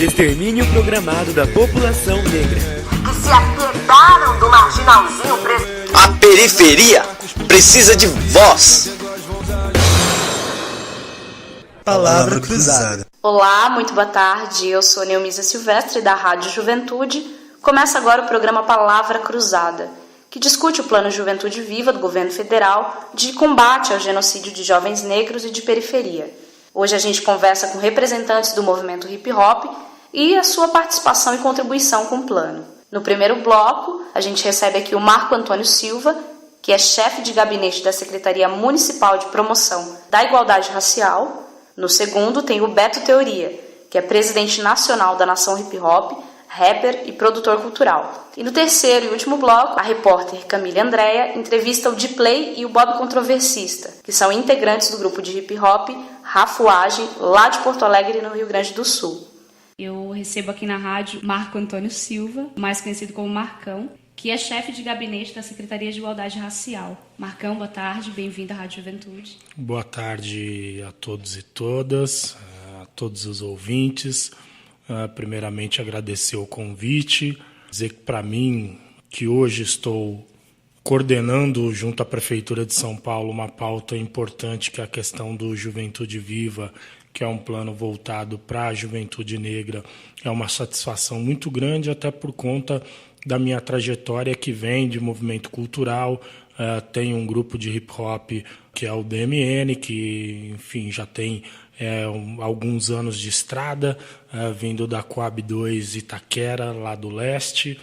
Extermínio programado da população negra. Que se apiedaram do marginalzinho preso. A periferia precisa de voz. Palavra Cruzada. Olá, muito boa tarde. Eu sou Neumísia Silvestre, da Rádio Juventude. Começa agora o programa Palavra Cruzada, que discute o Plano Juventude Viva do governo federal de combate ao genocídio de jovens negros e de periferia. Hoje a gente conversa com representantes do movimento hip hop e a sua participação e contribuição com o plano. No primeiro bloco, a gente recebe aqui o Marco Antônio Silva, que é chefe de gabinete da Secretaria Municipal de Promoção da Igualdade Racial. No segundo, tem o Beto Teoria, que é presidente nacional da Nação Hip Hop, rapper e produtor cultural. E no terceiro e último bloco, a repórter Camila Andréa entrevista o D-Play e o Bob Controversista, que são integrantes do grupo de hip hop Rafuagem, lá de Porto Alegre, no Rio Grande do Sul. Eu recebo aqui na rádio Marco Antônio Silva, mais conhecido como Marcão, que é chefe de gabinete da Secretaria de Igualdade Racial. Marcão, boa tarde, bem-vindo à Rádio Juventude. Boa tarde a todos e todas, a todos os ouvintes. Primeiramente, agradecer o convite, dizer que para mim, que hoje estou coordenando junto à Prefeitura de São Paulo uma pauta importante, que é a questão do Juventude Viva, que é um plano voltado para a juventude negra, é uma satisfação muito grande, até por conta da minha trajetória que vem de movimento cultural. Tem um grupo de hip hop que é o DMN, que enfim já tem alguns anos de estrada, vindo da Coab 2 Itaquera, lá do leste,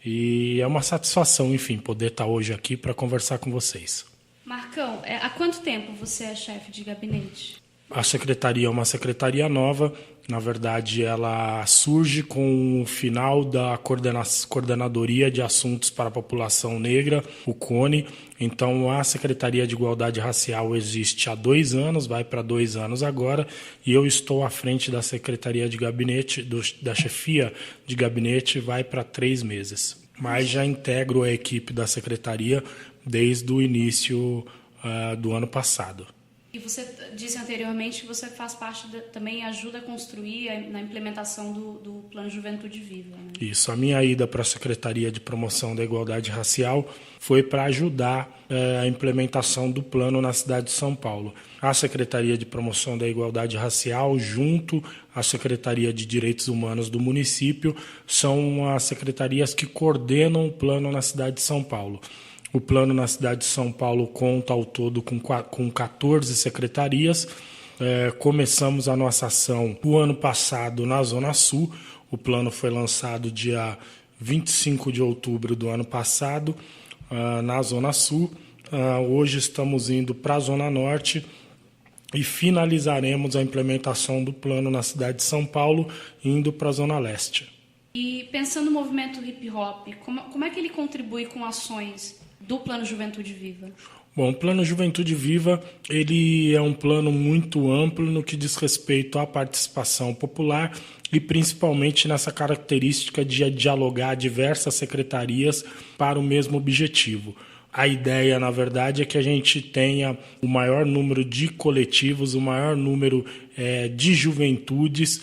e é uma satisfação, enfim, poder estar hoje aqui para conversar com vocês. Marcão, há quanto tempo você é chefe de gabinete? A secretaria é uma secretaria nova. Na verdade, ela surge com o final da Coordenadoria de Assuntos para a População Negra, o CONE. Então, a Secretaria de Igualdade Racial existe há 2 anos, vai para 2 anos agora, e eu estou à frente da Secretaria de Gabinete, da chefia de gabinete, vai para 3 meses. Mas já integro a equipe da Secretaria desde o início do ano passado. E você disse anteriormente que você faz parte, também ajuda a construir na implementação do Plano Juventude Viva, né? Isso, a minha ida para a Secretaria de Promoção da Igualdade Racial foi para ajudar a implementação do plano na cidade de São Paulo. A Secretaria de Promoção da Igualdade Racial, junto à Secretaria de Direitos Humanos do município, são as secretarias que coordenam o plano na cidade de São Paulo. O plano na cidade de São Paulo conta ao todo com 14 secretarias. Começamos a nossa ação o ano passado na Zona Sul. O plano foi lançado dia 25 de outubro do ano passado na Zona Sul. Hoje estamos indo para a Zona Norte e finalizaremos a implementação do plano na cidade de São Paulo, indo para a Zona Leste. E pensando no movimento hip hop, como é que ele contribui com ações do Plano Juventude Viva? Bom, o Plano Juventude Viva ele é um plano muito amplo no que diz respeito à participação popular e principalmente nessa característica de dialogar diversas secretarias para o mesmo objetivo. A ideia, na verdade, é que a gente tenha o maior número de coletivos, o maior número de juventudes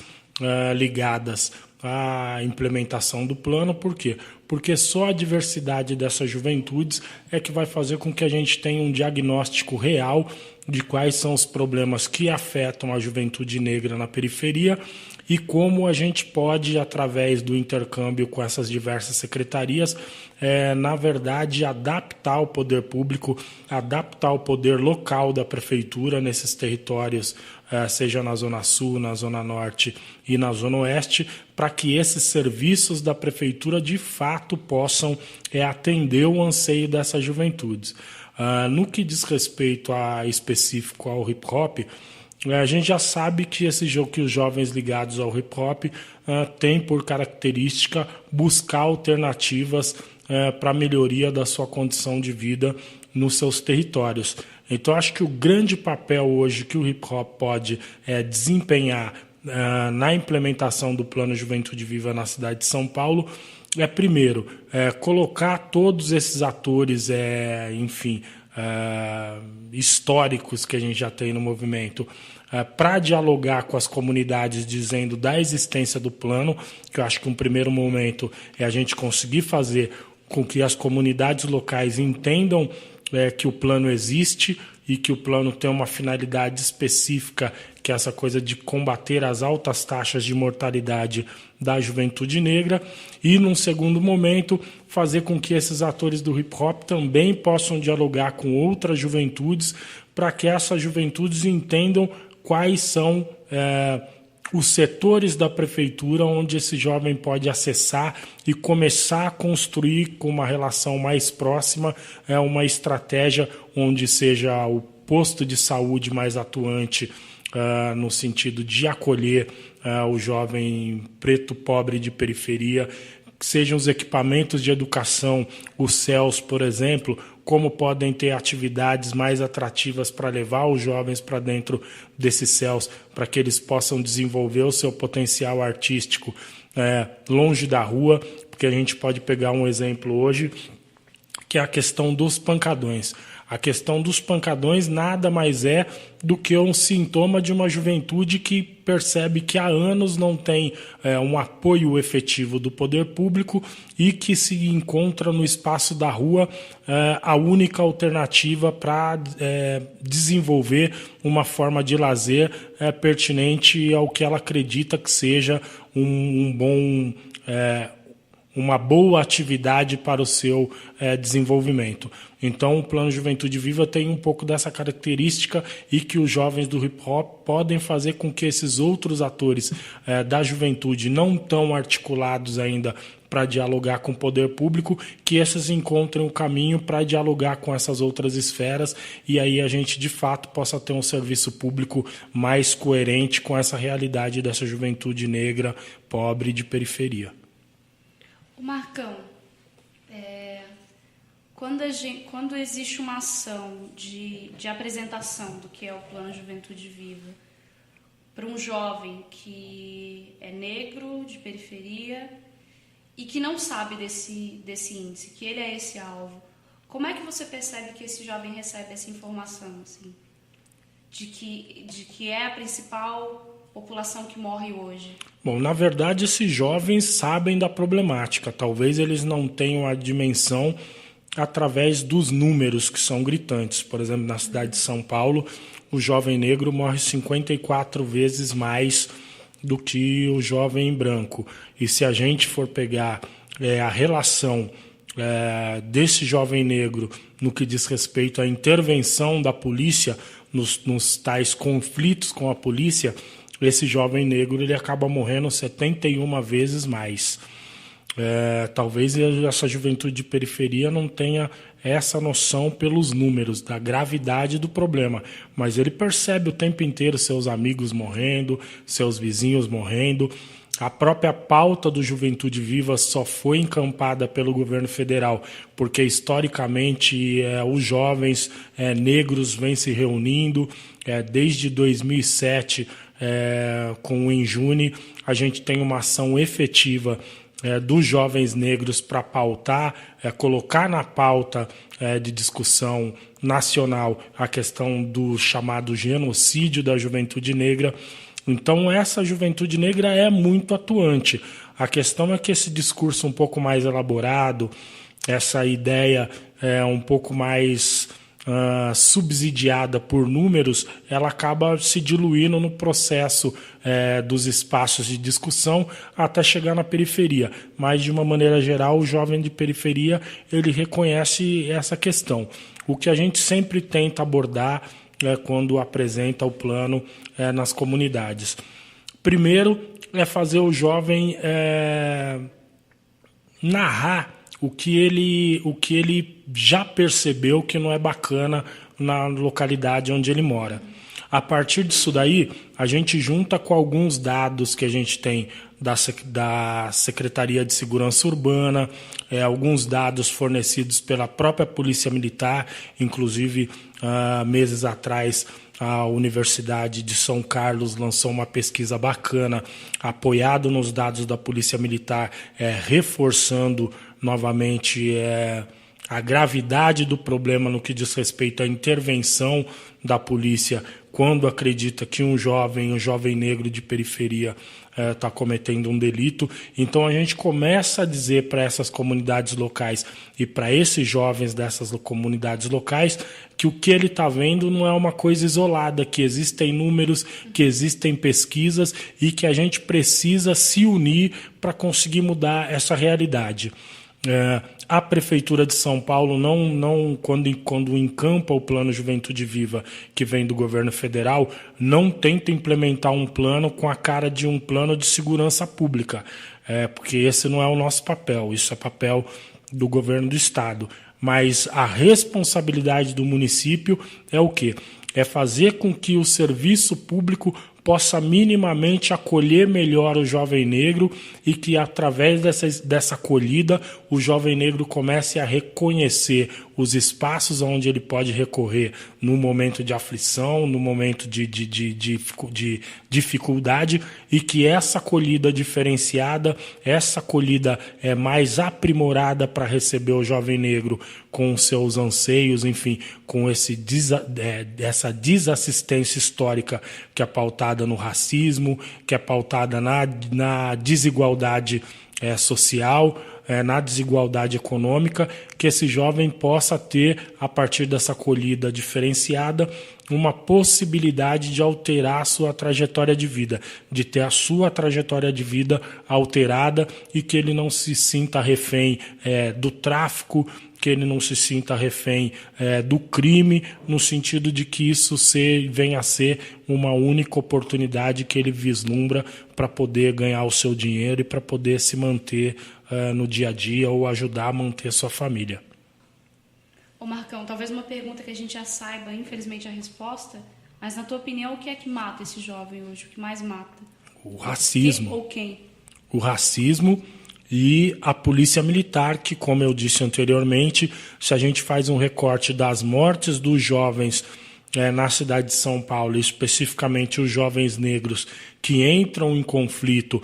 ligadas à implementação do plano. Por quê? Porque só a diversidade dessas juventudes é que vai fazer com que a gente tenha um diagnóstico real de quais são os problemas que afetam a juventude negra na periferia e como a gente pode, através do intercâmbio com essas diversas secretarias, na verdade, adaptar o poder público, adaptar o poder local da prefeitura nesses territórios, seja na Zona Sul, na Zona Norte e na Zona Oeste, para que esses serviços da prefeitura, de fato, possam atender o anseio dessas juventudes. No que diz respeito específico ao hip-hop, a gente já sabe que que os jovens ligados ao hip-hop têm por característica buscar alternativas para a melhoria da sua condição de vida nos seus territórios. Então, acho que o grande papel hoje que o hip-hop pode desempenhar na implementação do Plano Juventude Viva na cidade de São Paulo primeiro, colocar todos esses atores, históricos que a gente já tem no movimento, para dialogar com as comunidades dizendo da existência do plano, que eu acho que um primeiro momento é a gente conseguir fazer com que as comunidades locais entendam que o plano existe e que o plano tem uma finalidade específica, que é essa coisa de combater as altas taxas de mortalidade da juventude negra, e, num segundo momento, fazer com que esses atores do hip-hop também possam dialogar com outras juventudes, para que essas juventudes entendam quais são os setores da prefeitura onde esse jovem pode acessar e começar a construir com uma relação mais próxima uma estratégia onde seja o posto de saúde mais atuante no sentido de acolher o jovem preto pobre de periferia, que sejam os equipamentos de educação, os CELS, por exemplo, como podem ter atividades mais atrativas para levar os jovens para dentro desses CELS, para que eles possam desenvolver o seu potencial artístico longe da rua, porque a gente pode pegar um exemplo hoje, que é a questão dos pancadões. A questão dos pancadões nada mais é do que um sintoma de uma juventude que percebe que há anos não tem um apoio efetivo do poder público e que se encontra no espaço da rua a única alternativa para desenvolver uma forma de lazer pertinente ao que ela acredita que seja uma boa atividade para o seu desenvolvimento. Então, o Plano Juventude Viva tem um pouco dessa característica e que os jovens do hip-hop podem fazer com que esses outros atores da juventude não tão articulados ainda para dialogar com o poder público, que esses encontrem o caminho para dialogar com essas outras esferas e aí a gente, de fato, possa ter um serviço público mais coerente com essa realidade dessa juventude negra, pobre de periferia. Marcão, quando existe uma ação de apresentação do que é o Plano Juventude Viva para um jovem que é negro, de periferia, e que não sabe desse índice, que ele é esse alvo, como é que você percebe que esse jovem recebe essa informação, assim, de que é a principal população que morre hoje? Bom, na verdade, esses jovens sabem da problemática. Talvez eles não tenham a dimensão através dos números que são gritantes. Por exemplo, na cidade de São Paulo, o jovem negro morre 54 vezes mais do que o jovem branco. E se a gente for pegar a relação desse jovem negro no que diz respeito à intervenção da polícia nos tais conflitos com a polícia, esse jovem negro ele acaba morrendo 71 vezes mais. Talvez essa juventude de periferia não tenha essa noção pelos números da gravidade do problema, mas ele percebe o tempo inteiro seus amigos morrendo, seus vizinhos morrendo. A própria pauta do Juventude Viva só foi encampada pelo governo federal porque, historicamente, os jovens negros vêm se reunindo. Desde 2007, com o Enjune, a gente tem uma ação efetiva dos jovens negros para pautar, colocar na pauta de discussão nacional a questão do chamado genocídio da juventude negra. Então, essa juventude negra é muito atuante. A questão é que esse discurso um pouco mais elaborado, essa ideia um pouco mais subsidiada por números, ela acaba se diluindo no processo dos espaços de discussão até chegar na periferia. Mas, de uma maneira geral, o jovem de periferia ele reconhece essa questão. O que a gente sempre tenta abordar quando apresenta o plano nas comunidades. Primeiro, é fazer o jovem narrar o que ele já percebeu que não é bacana na localidade onde ele mora. A partir disso daí, a gente junta com alguns dados que a gente tem da Secretaria de Segurança Urbana, alguns dados fornecidos pela própria Polícia Militar, inclusive meses atrás a Universidade de São Carlos lançou uma pesquisa bacana, apoiado nos dados da Polícia Militar, reforçando novamente a gravidade do problema no que diz respeito à intervenção da polícia quando acredita que um jovem negro de periferia está cometendo um delito. Então a gente começa a dizer para essas comunidades locais e para esses jovens dessas comunidades locais que o que ele está vendo não é uma coisa isolada, que existem números, que existem pesquisas e que a gente precisa se unir para conseguir mudar essa realidade. A Prefeitura de São Paulo, quando encampa o Plano Juventude Viva, que vem do governo federal, não tenta implementar um plano com a cara de um plano de segurança pública, porque esse não é o nosso papel, isso é papel do governo do estado. Mas a responsabilidade do município é o quê? É fazer com que o serviço público possa minimamente acolher melhor o jovem negro e que, através dessa acolhida, o jovem negro comece a reconhecer os espaços onde ele pode recorrer no momento de aflição, no momento de dificuldade, e que essa acolhida diferenciada, essa acolhida mais aprimorada para receber o jovem negro com seus anseios, enfim, com essa desassistência histórica que é pautada no racismo, que é pautada na desigualdade social, na desigualdade econômica, que esse jovem possa ter, a partir dessa acolhida diferenciada, uma possibilidade de alterar a sua trajetória de vida, de ter a sua trajetória de vida alterada e que ele não se sinta refém do tráfico, que ele não se sinta refém do crime, no sentido de que isso venha a ser uma única oportunidade que ele vislumbra para poder ganhar o seu dinheiro e para poder se manter no dia a dia ou ajudar a manter sua família. Ô Marcão, talvez uma pergunta que a gente já saiba, infelizmente, a resposta, mas na tua opinião, o que é que mata esse jovem hoje? O que mais mata? O racismo. Ou quem? O racismo e a polícia militar, que, como eu disse anteriormente, se a gente faz um recorte das mortes dos jovens na cidade de São Paulo, especificamente os jovens negros que entram em conflito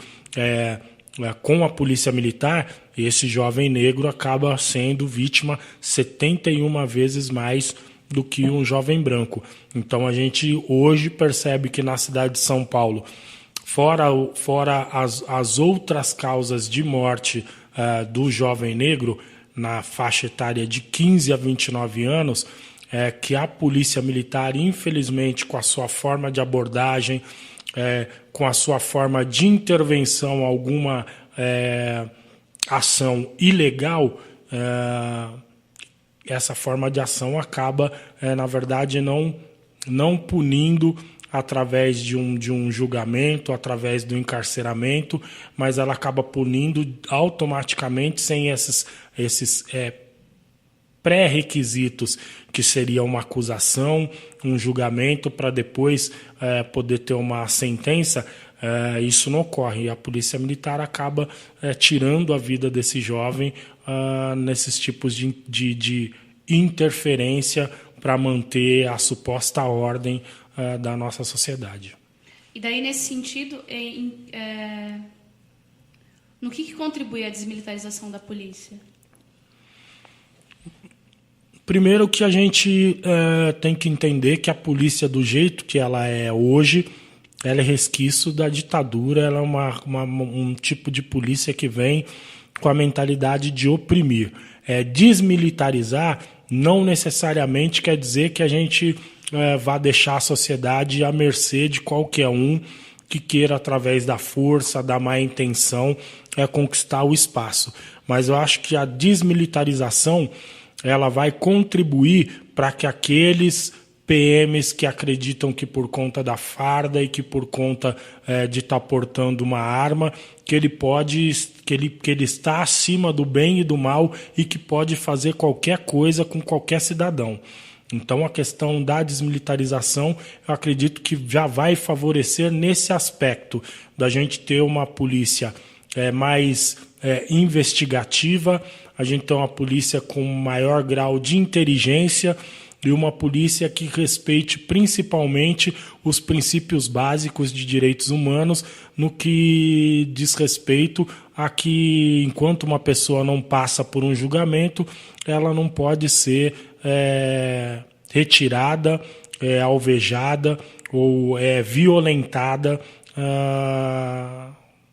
com a polícia militar, esse jovem negro acaba sendo vítima 71 vezes mais do que um jovem branco. Então a gente hoje percebe que na cidade de São Paulo, fora as outras causas de morte do jovem negro, na faixa etária de 15 a 29 anos, que a polícia militar, infelizmente, com a sua forma de abordagem, com a sua forma de intervenção, alguma ação ilegal, essa forma de ação acaba, na verdade, não punindo através de um julgamento, através do encarceramento, mas ela acaba punindo automaticamente sem esses pré-requisitos, que seria uma acusação, um julgamento, para depois poder ter uma sentença. Isso não ocorre. E a polícia militar acaba tirando a vida desse jovem nesses tipos de interferência para manter a suposta ordem da nossa sociedade. E daí, nesse sentido, no que contribui a desmilitarização da polícia? Primeiro que a gente tem que entender que a polícia, do jeito que ela é hoje, ela é resquício da ditadura, ela é um tipo de polícia que vem com a mentalidade de oprimir. Desmilitarizar não necessariamente quer dizer que a gente vá deixar a sociedade à mercê de qualquer um que queira, através da força, da má intenção, conquistar o espaço. Mas eu acho que a desmilitarização ela vai contribuir para que aqueles PMs que acreditam que por conta da farda e que por conta de estar portando uma arma, que ele está acima do bem e do mal e que pode fazer qualquer coisa com qualquer cidadão. Então a questão da desmilitarização, eu acredito que já vai favorecer nesse aspecto da gente ter uma polícia mais investigativa, a gente tem uma polícia com maior grau de inteligência, e uma polícia que respeite principalmente os princípios básicos de direitos humanos no que diz respeito a que, enquanto uma pessoa não passa por um julgamento, ela não pode ser retirada, alvejada ou violentada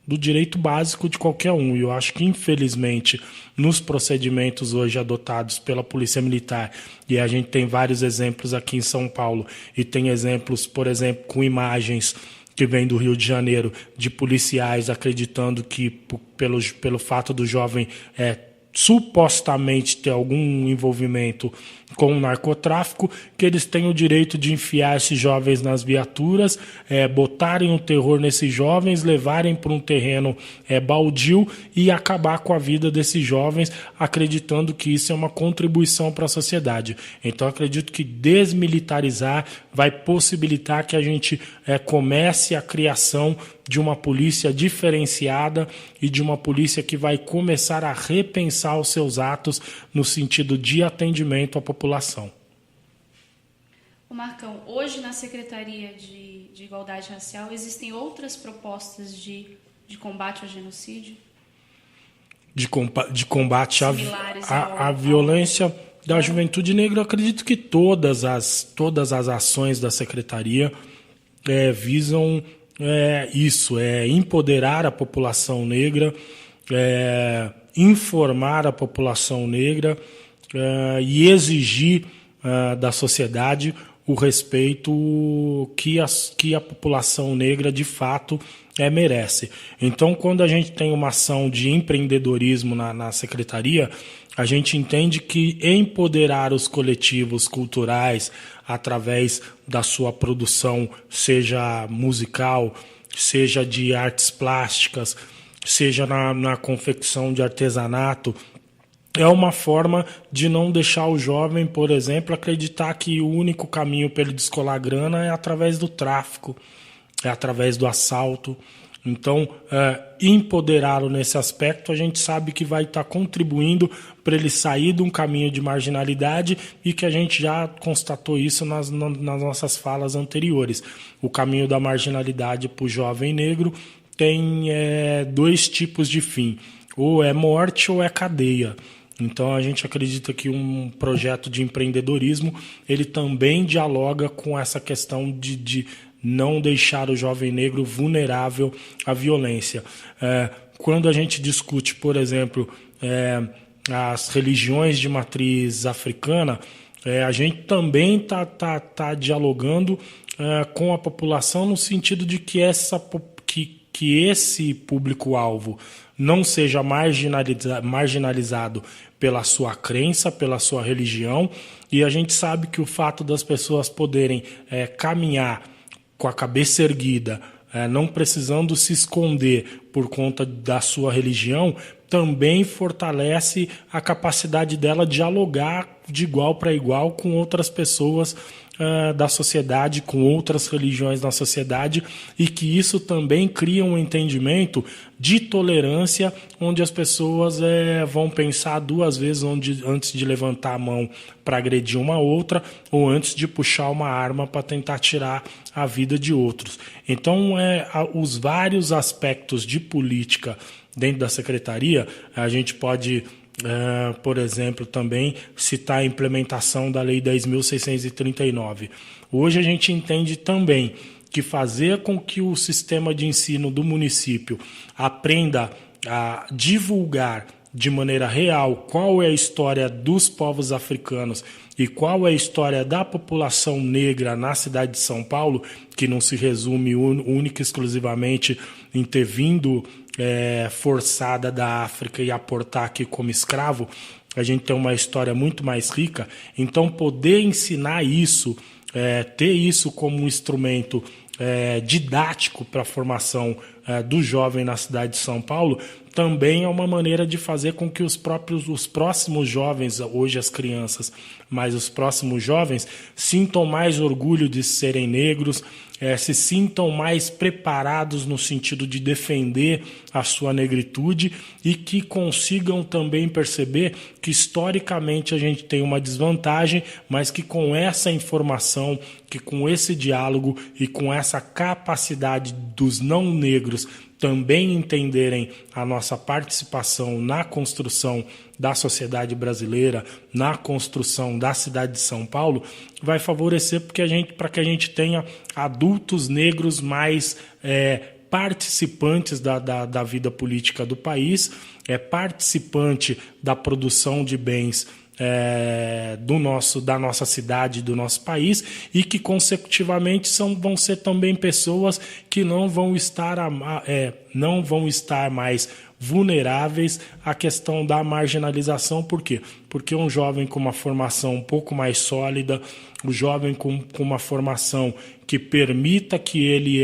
do direito básico de qualquer um. E eu acho que, infelizmente, nos procedimentos hoje adotados pela Polícia Militar, e a gente tem vários exemplos aqui em São Paulo, e tem exemplos, por exemplo, com imagens que vêm do Rio de Janeiro, de policiais acreditando que, pelo fato do jovem supostamente ter algum envolvimento com o narcotráfico, que eles têm o direito de enfiar esses jovens nas viaturas, botarem um terror nesses jovens, levarem para um terreno baldio e acabar com a vida desses jovens, acreditando que isso é uma contribuição para a sociedade. Então, acredito que desmilitarizar vai possibilitar que a gente comece a criação de uma polícia diferenciada e de uma polícia que vai começar a repensar os seus atos no sentido de atendimento à população. Ô Marcão, hoje na Secretaria de Igualdade Racial existem outras propostas de combate ao genocídio? De combate à violência da juventude negra. Eu acredito que todas as ações da Secretaria visam isso, empoderar a população negra, informar a população negra e exigir da sociedade o respeito que a população negra de fato merece. Então, quando a gente tem uma ação de empreendedorismo na Secretaria, a gente entende que empoderar os coletivos culturais através da sua produção, seja musical, seja de artes plásticas, seja na confecção de artesanato, é uma forma de não deixar o jovem, por exemplo, acreditar que o único caminho para ele descolar grana é através do tráfico, é através do assalto. Então, empoderá-lo nesse aspecto, a gente sabe que vai estar contribuindo para ele sair de um caminho de marginalidade e que a gente já constatou isso nas nossas falas anteriores. O caminho da marginalidade para o jovem negro tem dois tipos de fim, ou é morte ou é cadeia. Então, a gente acredita que um projeto de empreendedorismo ele também dialoga com essa questão de não deixar o jovem negro vulnerável à violência. Quando a gente discute, por exemplo, as religiões de matriz africana, a gente também tá dialogando com a população no sentido de que esse público-alvo não seja marginalizado pela sua crença, pela sua religião, e a gente sabe que o fato das pessoas poderem caminhar com a cabeça erguida, não precisando se esconder por conta da sua religião, também fortalece a capacidade dela dialogar de igual para igual com outras pessoas da sociedade, com outras religiões da sociedade, e que isso também cria um entendimento de tolerância, onde as pessoas vão pensar duas vezes antes de levantar a mão para agredir uma outra ou antes de puxar uma arma para tentar tirar a vida de outros. Então, os vários aspectos de política dentro da Secretaria, a gente pode, por exemplo, também citar a implementação da Lei 10.639. Hoje a gente entende também que fazer com que o sistema de ensino do município aprenda a divulgar de maneira real qual é a história dos povos africanos e qual é a história da população negra na cidade de São Paulo, que não se resume única e exclusivamente em ter vindo forçada da África e aportar aqui como escravo. A gente tem uma história muito mais rica. Então, poder ensinar isso, ter isso como um instrumento didático para a formação do jovem na cidade de São Paulo, também é uma maneira de fazer com que os próximos jovens, hoje as crianças, mas os próximos jovens, sintam mais orgulho de serem negros, se sintam mais preparados no sentido de defender a sua negritude e que consigam também perceber que historicamente a gente tem uma desvantagem, mas que com essa informação, que com esse diálogo e com essa capacidade dos não negros também entenderem a nossa participação na construção da sociedade brasileira, na construção da cidade de São Paulo, vai favorecer para que a gente tenha adultos negros mais participantes da vida política do país, participante da produção de bens da nossa cidade, do nosso país, e que consecutivamente vão ser também pessoas que não vão estar mais vulneráveis à questão da marginalização. Por quê? Porque um jovem com uma formação um pouco mais sólida, um jovem com uma formação que permita que ele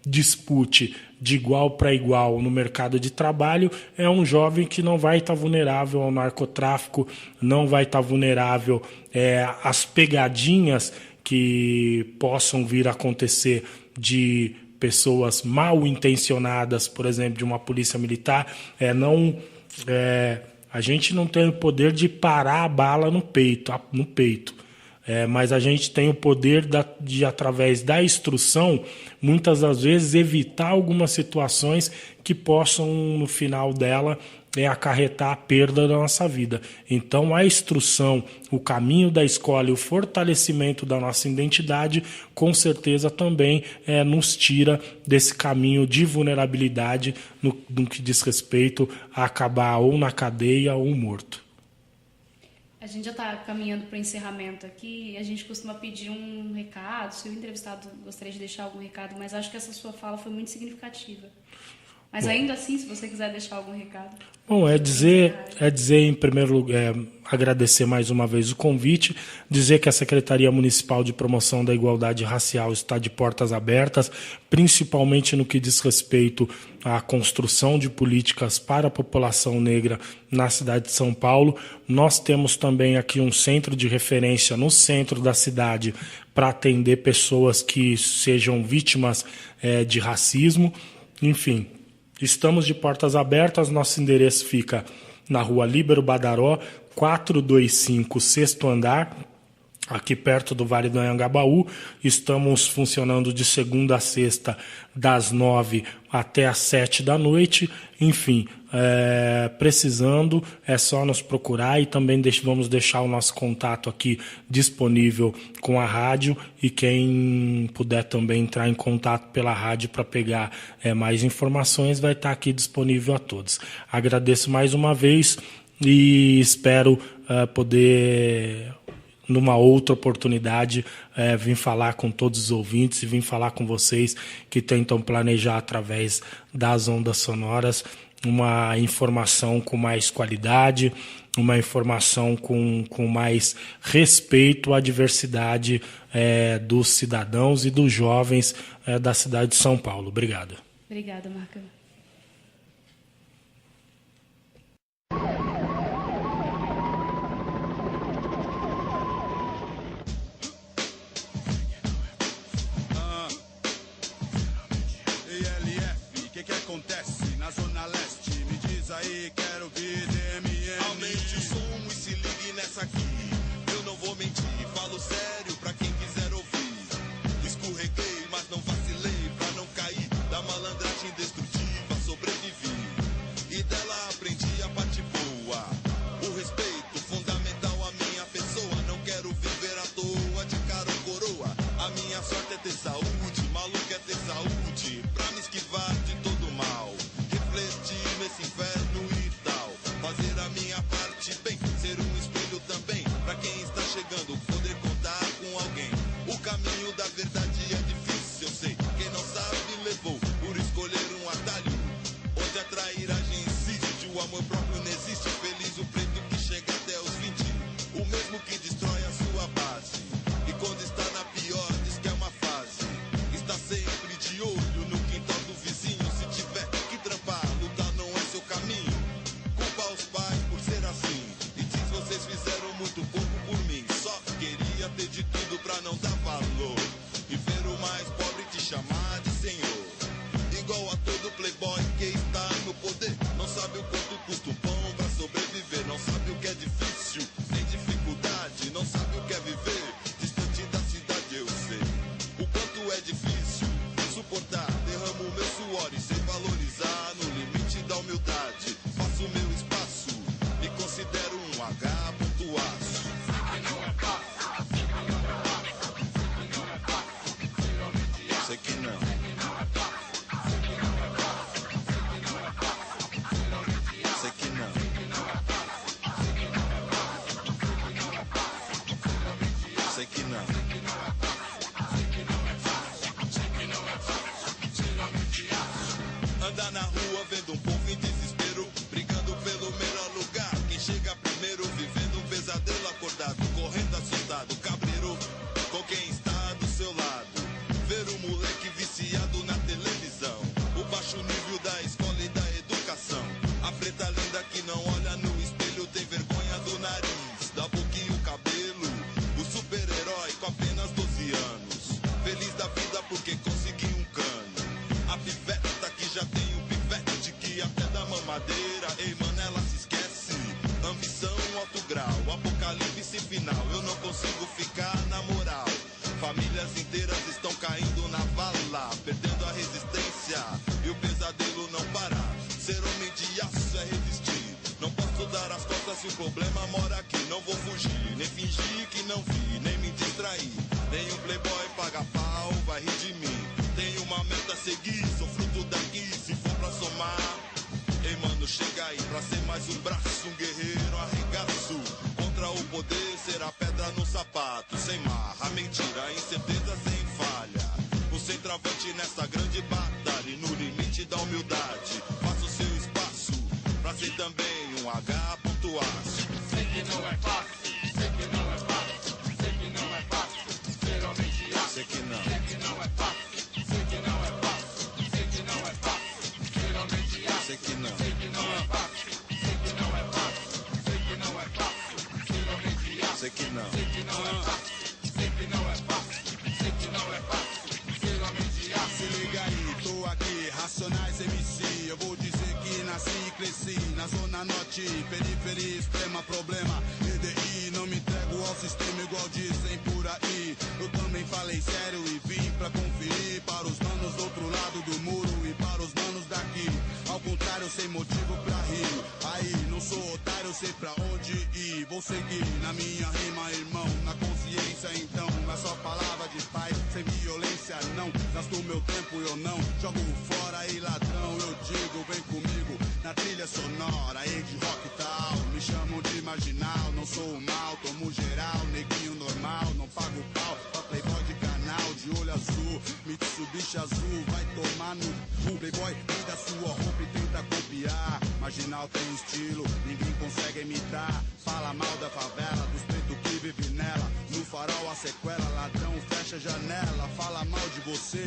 dispute de igual para igual no mercado de trabalho, é um jovem que não vai estar vulnerável ao narcotráfico, não vai estar vulnerável às pegadinhas que possam vir a acontecer de pessoas mal intencionadas, por exemplo, de uma polícia militar. A gente não tem o poder de parar a bala no peito. Mas a gente tem o poder de, através da instrução, muitas das vezes evitar algumas situações que possam, no final dela, acarretar a perda da nossa vida. Então, a instrução, o caminho da escola e o fortalecimento da nossa identidade, com certeza também nos tira desse caminho de vulnerabilidade no que diz respeito a acabar ou na cadeia ou morto. A gente já está caminhando para o encerramento aqui e a gente costuma pedir um recado. Se o entrevistado gostaria de deixar algum recado, mas acho que essa sua fala foi muito significativa. Mas ainda assim, se você quiser deixar algum recado... Bom, dizer em primeiro lugar, agradecer mais uma vez o convite, dizer que a Secretaria Municipal de Promoção da Igualdade Racial está de portas abertas, principalmente no que diz respeito à construção de políticas para a população negra na cidade de São Paulo. Nós temos também aqui um centro de referência no centro da cidade para atender pessoas que sejam vítimas de racismo. Enfim, estamos de portas abertas. Nosso endereço fica na Rua Líbero Badaró, 425, 6º andar, aqui perto do Vale do Anhangabaú. Estamos funcionando de segunda a sexta, das 9 até as 7 da noite. Enfim, precisando, é só nos procurar, e também vamos deixar o nosso contato aqui disponível com a rádio, e quem puder também entrar em contato pela rádio para pegar mais informações vai estar aqui disponível a todos. Agradeço mais uma vez e espero poder, numa outra oportunidade, vir falar com todos os ouvintes e vir falar com vocês que tentam planejar através das ondas sonoras uma informação com mais qualidade, uma informação com mais respeito à diversidade dos cidadãos e dos jovens da cidade de São Paulo. Obrigado. Obrigada, Marca. Quero ver DMM. Aumente o som e se ligue nessa aqui. Eu não vou mentir, falo sério pra quem quiser ouvir. Escorreguei, mas não vacilei pra não cair da malandragem destrutiva, sobrevivi. E dela aprendi a parte boa. O respeito fundamental à minha pessoa. Não quero viver à toa, de cara ou coroa. A minha sorte é ter saúde, maluco é ter saúde, pra me esquivar de todo mal. Refletir nesse inferno e tal, fazer a minha parte bem, ser um espelho também, pra quem está chegando, poder contar com Anda na rua vendo um povo em desespero, brigando pelo melhor lugar. Quem chega primeiro, vivendo um pesadelo, acordado, correndo assustado, cabreiro com quem está do seu lado. Ver o moleque viciado na televisão, o baixo nível da escola e da educação. A preta linda que não olha no espelho, tem vergonha do nariz, da boca e o cabelo. O super-herói com apenas 12 anos, feliz da vida porque conseguiu um cano. A piveta que já tem um pivete, que até da mamadeira, ei mano, ela se esquece. Ambição alto grau, apocalipse final, eu não consigo ficar na moral. Famílias inteiras estão caindo na vala, perdendo a resistência e o pesadelo não parar. Ser homem de aço é resistir, não posso dar as costas se o problema mora aqui. Não vou fugir, nem fingir que não vi, nem me distrair. Nenhum playboy paga pau, vai rir de mim. Tenho uma meta a seguir, sou fruto daqui, se for pra somar. Ei mano, chega aí, pra ser mais um braço, um guerreiro, arregaço. Contra o poder, ser a pedra no sapato. Sem marra, mentira, incerteza sem falha. O centroavante nessa grande batalha, e no limite da humildade, faça o seu espaço, pra ser também um H pontuaço. Sei que não é fácil, sei que não é fácil, sei que não é fácil, ser homem de aço. Sei que não é fácil, sei que não é fácil, sei que não é fácil, ser homem de aço. Sei que não é fácil, sei que não é fácil, sei que não é fácil, ser homem de aço. Sei que não é fácil, sei que não é fácil, sei que não é fácil, ser homem de aço. Se liga aí, tô aqui, Racionais MC. Eu vou dizer que nasci e cresci na zona norte, periferia extrema, problema EDI. Não me entrego ao sistema igual dizem por aí. Eu também falei sério e vim pra conferir, para os manos do outro lado do muro e para os manos daqui. Ao contrário, sem motivo pra rir. Aí, não sou otário, sei pra onde ir. Vou seguir na minha rima, irmão, na consciência então. Na sua palavra de paz, sem violência não. Gasto meu tempo, eu não jogo fora e ladrão. Eu digo, vem comigo na trilha sonora, aí de rock e tal. Me chamam de marginal, não sou o mal, tomo geral, neguinho normal. Não pago pau pra playboy de canal, de olho azul, Mitsubishi azul. Vai tomar no cu, playboy, tira sua roupa e tenta copiar. Marginal tem estilo, ninguém consegue imitar. Fala mal da favela, dos pretos que vivem nela. No farol a sequela, ladrão fecha a janela. Fala mal de você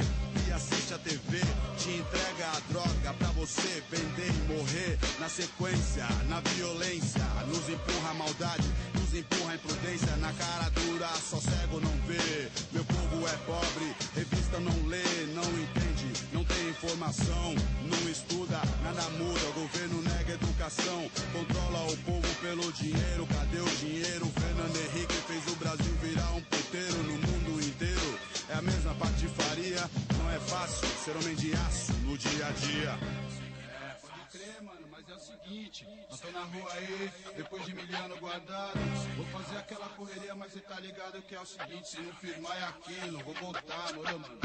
e assiste a TV. Te entrega a droga pra você vender e morrer. Na sequência, na violência, nos empurra a maldade, nos empurra a imprudência. Na cara dura, só cego não vê. Meu povo é pobre, revista não lê, não entende, não tem informação, não estuda, nada muda. O governo nega educação, controla o povo pelo dinheiro. Cadê o dinheiro? Fernando Henrique fez o Brasil virar um puteiro no mundo inteiro. É a mesma patifaria, não é fácil ser homem de aço no dia a dia. Pode crer, mano, mas é o seguinte, nós tô na rua aí, depois de miliano guardado, vou fazer aquela correria, mas cê tá ligado que é o seguinte, se não firmar é aquilo, vou voltar, moro, mano.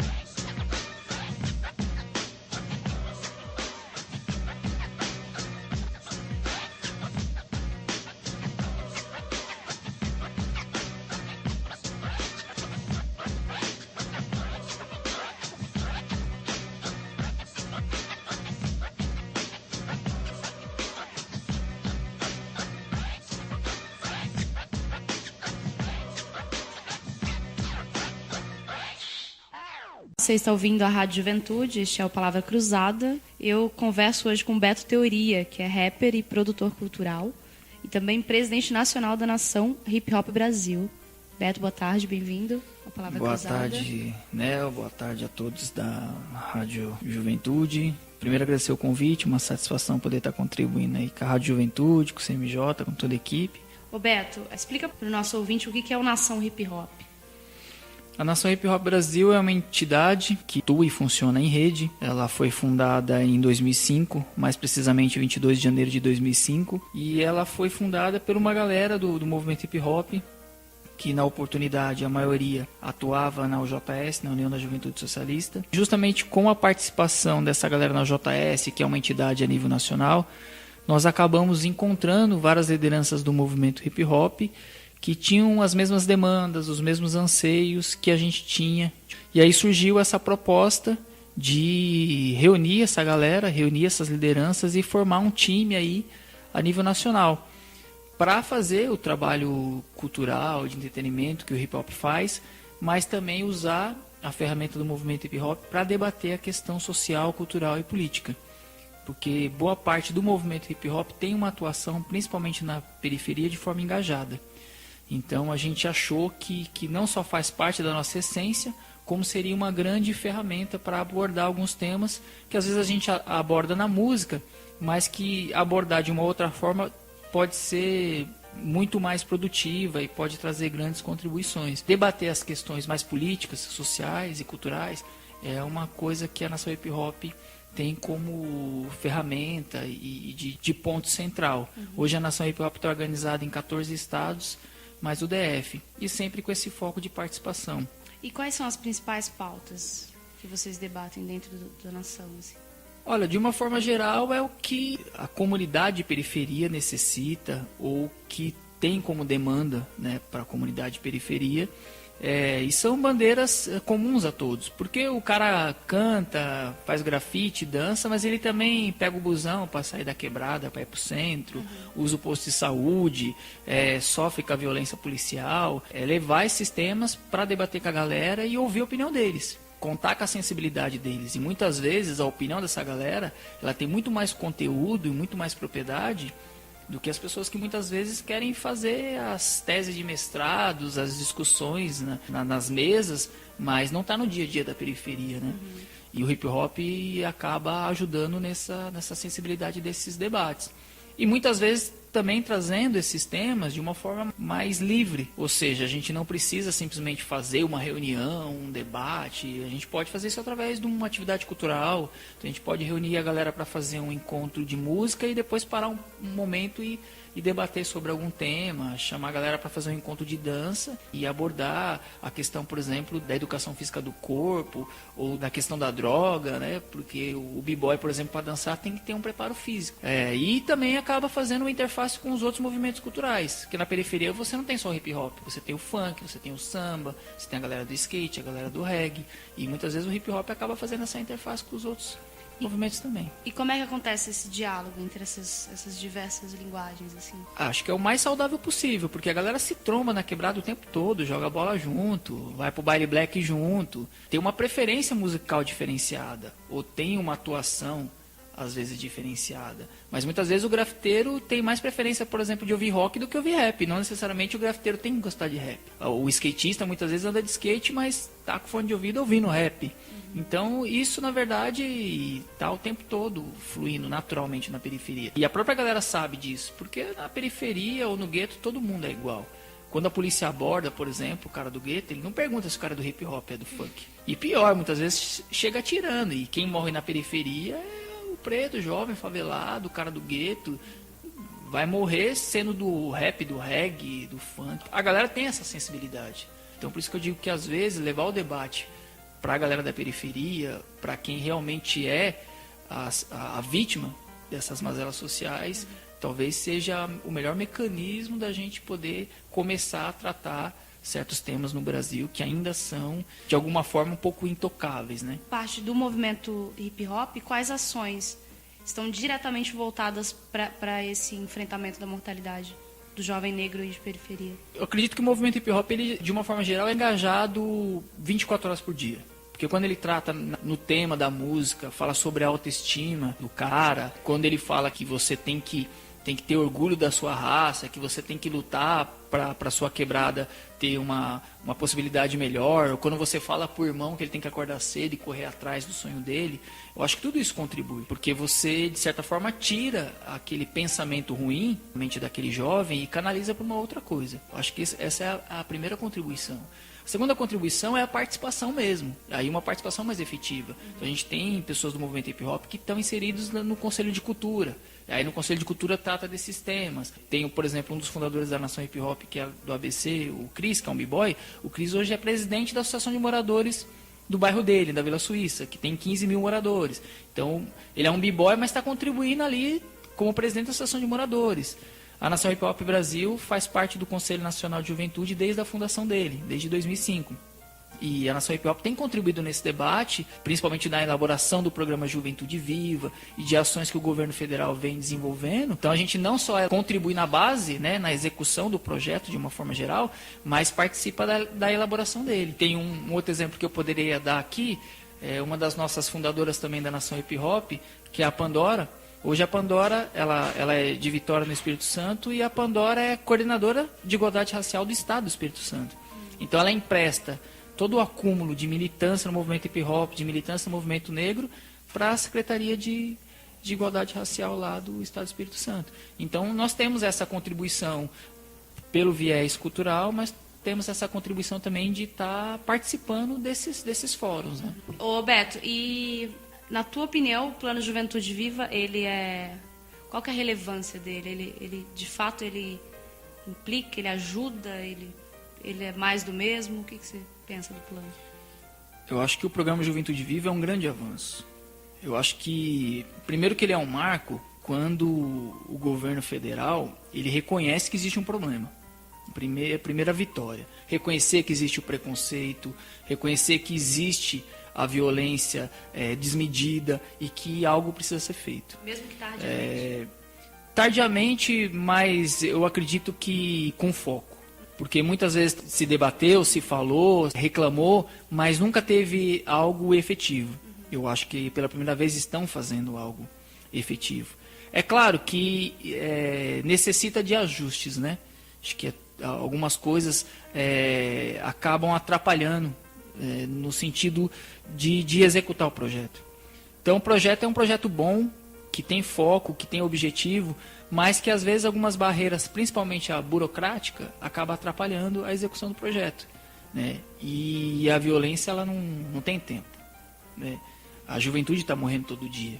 Você está ouvindo a Rádio Juventude, este é o Palavra Cruzada. Eu converso hoje com Beto Teoria, que é rapper e produtor cultural, e também presidente nacional da Nação Hip Hop Brasil. Beto, boa tarde, bem-vindo à Palavra Cruzada. Boa tarde, Nel, boa tarde a todos da Rádio Juventude. Primeiro, agradecer o convite, uma satisfação poder estar contribuindo aí com a Rádio Juventude, com o CMJ, com toda a equipe. Ô Beto, explica para o nosso ouvinte o que é o Nação Hip Hop. A Nação Hip Hop Brasil é uma entidade que atua e funciona em rede. Ela foi fundada em 2005, mais precisamente 22 de janeiro de 2005. E ela foi fundada por uma galera do movimento hip hop, que na oportunidade a maioria atuava na UJS, na União da Juventude Socialista. Justamente com a participação dessa galera na UJS, que é uma entidade a nível nacional, nós acabamos encontrando várias lideranças do movimento hip hop que tinham as mesmas demandas, os mesmos anseios que a gente tinha. E aí surgiu essa proposta de reunir essa galera, reunir essas lideranças e formar um time aí a nível nacional para fazer o trabalho cultural, de entretenimento que o hip hop faz, mas também usar a ferramenta do movimento hip hop para debater a questão social, cultural e política. Porque boa parte do movimento hip hop tem uma atuação, principalmente na periferia, de forma engajada. Então a gente achou que não só faz parte da nossa essência, como seria uma grande ferramenta para abordar alguns temas que às vezes a gente aborda na música, mas que abordar de uma outra forma pode ser muito mais produtiva e pode trazer grandes contribuições. Debater as questões mais políticas, sociais e culturais é uma coisa que a Nação Hip Hop tem como ferramenta e de ponto central. Hoje a Nação Hip Hop está organizada em 14 estados, mais o DF, e sempre com esse foco de participação. E quais são as principais pautas que vocês debatem dentro da Nação? Assim? Olha, de uma forma geral é o que a comunidade de periferia necessita ou que tem como demanda, né, para a comunidade de periferia. E são bandeiras comuns a todos, porque o cara canta, faz grafite, dança, mas ele também pega o busão para sair da quebrada, para ir para o centro, usa o posto de saúde, sofre com a violência policial. Levar esses temas para debater com a galera e ouvir a opinião deles, contar com a sensibilidade deles. E muitas vezes a opinião dessa galera ela tem muito mais conteúdo e muito mais propriedade do que as pessoas que muitas vezes querem fazer as teses de mestrados, as discussões nas mesas, mas não está no dia a dia da periferia, né? E o hip hop acaba ajudando nessa sensibilidade desses debates. E muitas vezes também trazendo esses temas de uma forma mais livre, ou seja, a gente não precisa simplesmente fazer uma reunião, um debate, a gente pode fazer isso através de uma atividade cultural, então a gente pode reunir a galera para fazer um encontro de música e depois parar um momento e debater sobre algum tema, chamar a galera para fazer um encontro de dança e abordar a questão, por exemplo, da educação física do corpo ou da questão da droga, né? Porque o b-boy, por exemplo, para dançar tem que ter um preparo físico. E também acaba fazendo uma interface com os outros movimentos culturais, porque na periferia você não tem só o hip hop, você tem o funk, você tem o samba, você tem a galera do skate, a galera do reggae, e muitas vezes o hip hop acaba fazendo essa interface com os outros movimentos também. E como é que acontece esse diálogo entre essas diversas linguagens, assim? Acho que é o mais saudável possível, porque a galera se tromba na quebrada o tempo todo, joga bola junto, vai pro baile black junto, tem uma preferência musical diferenciada, ou tem uma atuação às vezes diferenciada. Mas muitas vezes o grafiteiro tem mais preferência, por exemplo, de ouvir rock do que ouvir rap. Não necessariamente o grafiteiro tem que gostar de rap. O skatista muitas vezes anda de skate, mas tá com fone de ouvido ouvindo rap. Então isso, na verdade, tá o tempo todo fluindo naturalmente na periferia. E a própria galera sabe disso, porque na periferia ou no gueto todo mundo é igual. Quando a polícia aborda, por exemplo, o cara do gueto, ele não pergunta se o cara do hip hop é do funk. E pior, muitas vezes chega atirando. E quem morre na periferia é o preto, jovem, favelado, o cara do gueto. Vai morrer sendo do rap, do reggae, do funk. A galera tem essa sensibilidade. Então por isso que eu digo que às vezes levar o debate para a galera da periferia, para quem realmente é a vítima dessas mazelas sociais, talvez seja o melhor mecanismo da gente poder começar a tratar certos temas no Brasil que ainda são, de alguma forma, um pouco intocáveis, né? Parte do movimento hip hop, quais ações estão diretamente voltadas para esse enfrentamento da mortalidade do jovem negro e de periferia? Eu acredito que o movimento hip hop, ele, de uma forma geral, é engajado 24 horas por dia. Porque quando ele trata no tema da música, fala sobre a autoestima do cara, quando ele fala que você tem que ter orgulho da sua raça, que você tem que lutar para sua quebrada ter uma possibilidade melhor, ou quando você fala pro irmão que ele tem que acordar cedo e correr atrás do sonho dele, eu acho que tudo isso contribui, porque você, de certa forma, tira aquele pensamento ruim da mente daquele jovem e canaliza para uma outra coisa. Eu acho que essa é a primeira contribuição. A segunda contribuição é a participação mesmo, aí uma participação mais efetiva. Então, a gente tem pessoas do movimento hip hop que estão inseridos no Conselho de Cultura. Aí no Conselho de Cultura trata desses temas. Tem, por exemplo, um dos fundadores da Nação Hip Hop, que é do ABC, o Cris, que é um b-boy. O Cris hoje é presidente da Associação de Moradores do bairro dele, da Vila Suíça, que tem 15 mil moradores. Então, ele é um b-boy, mas está contribuindo ali como presidente da Associação de Moradores. A Nação Hip Hop Brasil faz parte do Conselho Nacional de Juventude desde a fundação dele, desde 2005. E a Nação Hip Hop tem contribuído nesse debate, principalmente na elaboração do programa Juventude Viva e de ações que o governo federal vem desenvolvendo. Então a gente não só contribui na base, né, na execução do projeto de uma forma geral, mas participa da elaboração dele. Tem um outro exemplo que eu poderia dar aqui, uma das nossas fundadoras também da Nação Hip Hop, que é a Pandora. Hoje a Pandora ela é de Vitória no Espírito Santo e a Pandora é coordenadora de igualdade racial do Estado do Espírito Santo. Então ela empresta todo o acúmulo de militância no movimento hip hop, de militância no movimento negro, para a Secretaria de Igualdade Racial lá do Estado do Espírito Santo. Então nós temos essa contribuição pelo viés cultural, mas temos essa contribuição também de estar participando desses fóruns, né? Ô Beto, e na tua opinião, o Plano Juventude Viva, qual que é a relevância dele? Ele de fato, ele implica, ele ajuda, ele é mais do mesmo? O que você pensa do plano? Eu acho que o programa Juventude Viva é um grande avanço. Eu acho que, primeiro que ele é um marco quando o governo federal ele reconhece que existe um problema. Primeira vitória. Reconhecer que existe o preconceito, reconhecer que existe a violência desmedida e que algo precisa ser feito. Mesmo que tardiamente. Tardiamente, mas eu acredito que com foco. Porque muitas vezes se debateu, se falou, reclamou, mas nunca teve algo efetivo. Eu acho que pela primeira vez estão fazendo algo efetivo. É claro que necessita de ajustes, né? Acho que algumas coisas acabam atrapalhando no sentido de executar o projeto. Então o projeto é um projeto bom, que tem foco, que tem objetivo, mas que às vezes algumas barreiras, principalmente a burocrática, acaba atrapalhando a execução do projeto, né? E a violência ela não tem tempo, né? A juventude está morrendo todo dia.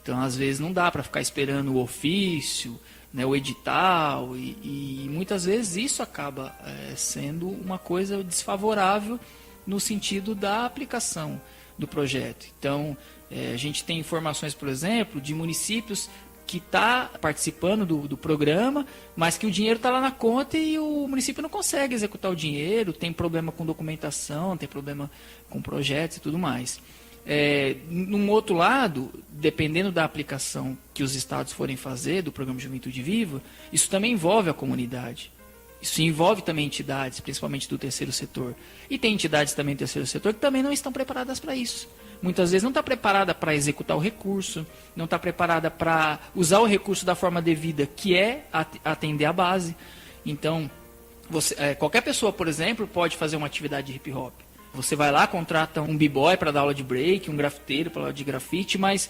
Então às vezes não dá para ficar esperando o ofício, né, o edital, e muitas vezes isso acaba sendo uma coisa desfavorável no sentido da aplicação do projeto. Então a gente tem informações, por exemplo, de municípios que está participando do programa, mas que o dinheiro está lá na conta e o município não consegue executar o dinheiro, tem problema com documentação, tem problema com projetos e tudo mais. Num outro lado, dependendo da aplicação que os estados forem fazer do programa Juventude Viva, isso também envolve a comunidade. Isso envolve também entidades, principalmente do terceiro setor. E tem entidades também do terceiro setor que também não estão preparadas para isso. Muitas vezes não está preparada para executar o recurso, não está preparada para usar o recurso da forma devida, que é atender a base. Então, qualquer pessoa, por exemplo, pode fazer uma atividade de hip hop. Você vai lá, contrata um b-boy para dar aula de break, um grafiteiro para aula de grafite, mas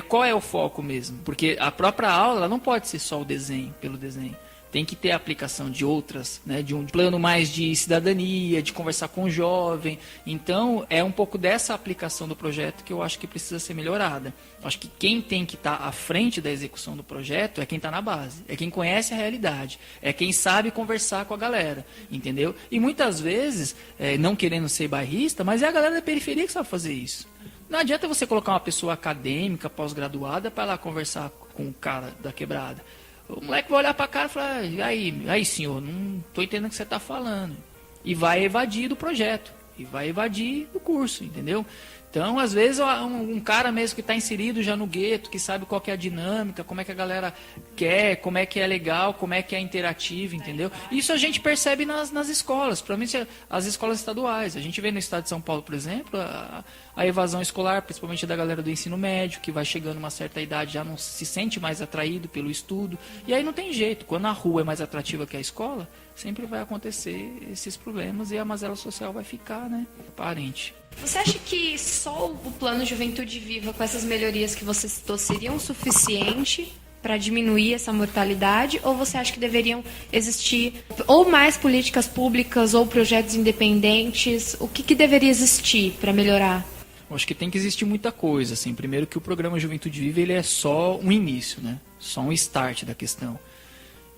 qual é o foco mesmo? Porque a própria aula ela não pode ser só o desenho, pelo desenho. Tem que ter a aplicação de outras, né, de um plano mais de cidadania, de conversar com o jovem. Então, é um pouco dessa aplicação do projeto que eu acho que precisa ser melhorada. Eu acho que quem tem que estar à frente da execução do projeto é quem está na base, é quem conhece a realidade, é quem sabe conversar com a galera, entendeu? E muitas vezes, não querendo ser bairrista, mas é a galera da periferia que sabe fazer isso. Não adianta você colocar uma pessoa acadêmica, pós-graduada, para lá conversar com o cara da quebrada. O moleque vai olhar para a cara e falar, aí senhor, não estou entendendo o que você está falando. E vai evadir do projeto, e vai evadir do curso, entendeu? Então, às vezes, um cara mesmo que está inserido já no gueto, que sabe qual que é a dinâmica, como é que a galera quer, como é que é legal, como é que é interativo, entendeu? Isso a gente percebe nas escolas, principalmente as escolas estaduais. A gente vê no estado de São Paulo, por exemplo, a evasão escolar, principalmente da galera do ensino médio, que vai chegando a uma certa idade, já não se sente mais atraído pelo estudo. E aí não tem jeito, quando a rua é mais atrativa que a escola, sempre vai acontecer esses problemas e a mazela social vai ficar, né, aparente. Você acha que só o Plano Juventude Viva, com essas melhorias que você citou, seriam suficiente para diminuir essa mortalidade? Ou você acha que deveriam existir ou mais políticas públicas ou projetos independentes? O que deveria existir para melhorar? Eu acho que tem que existir muita coisa. Assim. Primeiro que o programa Juventude Viva ele é só um início, né? Só um start da questão.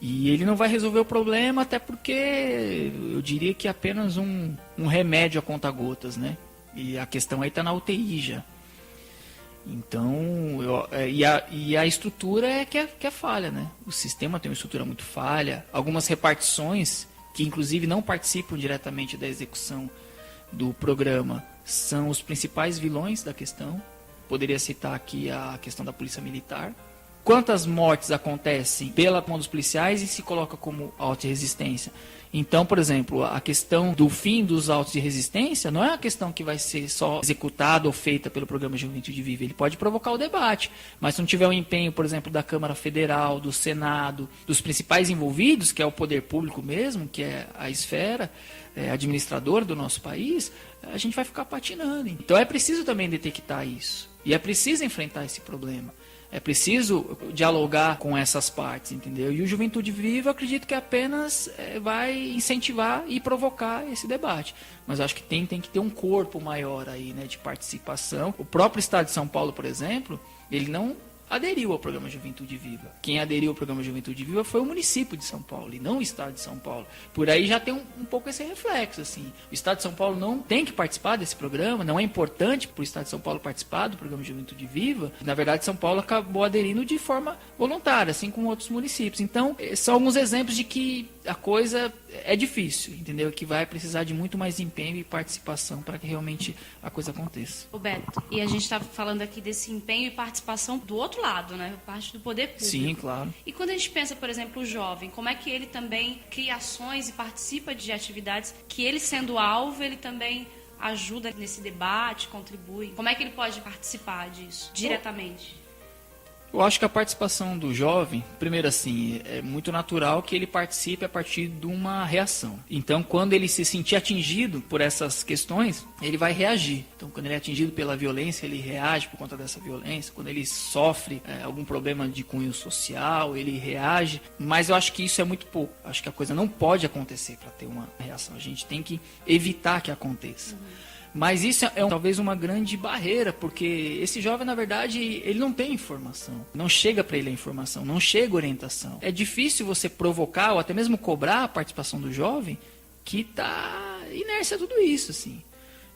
E ele não vai resolver o problema, até porque eu diria que é apenas um remédio a conta-gotas, né? E a questão aí está na UTI já. Então, e a estrutura que é falha, né? O sistema tem uma estrutura muito falha. Algumas repartições, que inclusive não participam diretamente da execução do programa são os principais vilões da questão. Poderia citar aqui a questão da polícia militar. Quantas mortes acontecem pela mão dos policiais e se coloca como auto de resistência? Então, por exemplo, a questão do fim dos autos de resistência não é uma questão que vai ser só executada ou feita pelo programa Juventude Viva. Ele pode provocar o debate, mas se não tiver um empenho, por exemplo, da Câmara Federal, do Senado, dos principais envolvidos, que é o poder público mesmo, que é a esfera administradora do nosso país, a gente vai ficar patinando. Então é preciso também detectar isso. E é preciso enfrentar esse problema. É preciso dialogar com essas partes, entendeu? E o Juventude Viva, eu acredito que apenas vai incentivar e provocar esse debate. Mas eu acho que tem que ter um corpo maior aí, né, de participação. O próprio Estado de São Paulo, por exemplo, ele não aderiu ao programa Juventude Viva. Quem aderiu ao programa Juventude Viva foi o município de São Paulo e não o Estado de São Paulo. Por aí já tem um pouco esse reflexo, assim. O Estado de São Paulo não tem que participar desse programa, não é importante para o Estado de São Paulo participar do programa Juventude Viva. Na verdade, São Paulo acabou aderindo de forma voluntária, assim como outros municípios. Então, são alguns exemplos de que a coisa é difícil, entendeu? Que vai precisar de muito mais empenho e participação para que realmente a coisa aconteça. Roberto, e a gente está falando aqui desse empenho e participação do outro lado, né? Parte do poder público. Sim, claro. E quando a gente pensa, por exemplo, o jovem, como é que ele também cria ações e participa de atividades que ele, sendo alvo, ele também ajuda nesse debate, contribui? Como é que ele pode participar disso diretamente? Eu acho que a participação do jovem, primeiro assim, é muito natural que ele participe a partir de uma reação. Então, quando ele se sentir atingido por essas questões, ele vai reagir. Então, quando ele é atingido pela violência, ele reage por conta dessa violência. Quando ele sofre algum problema de cunho social, ele reage. Mas eu acho que isso é muito pouco. Eu acho que a coisa não pode acontecer para ter uma reação. A gente tem que evitar que aconteça. Mas isso é talvez uma grande barreira, porque esse jovem, na verdade, ele não tem informação. Não chega para ele a informação, não chega a orientação. É difícil você provocar ou até mesmo cobrar a participação do jovem que está inércia a tudo isso, assim.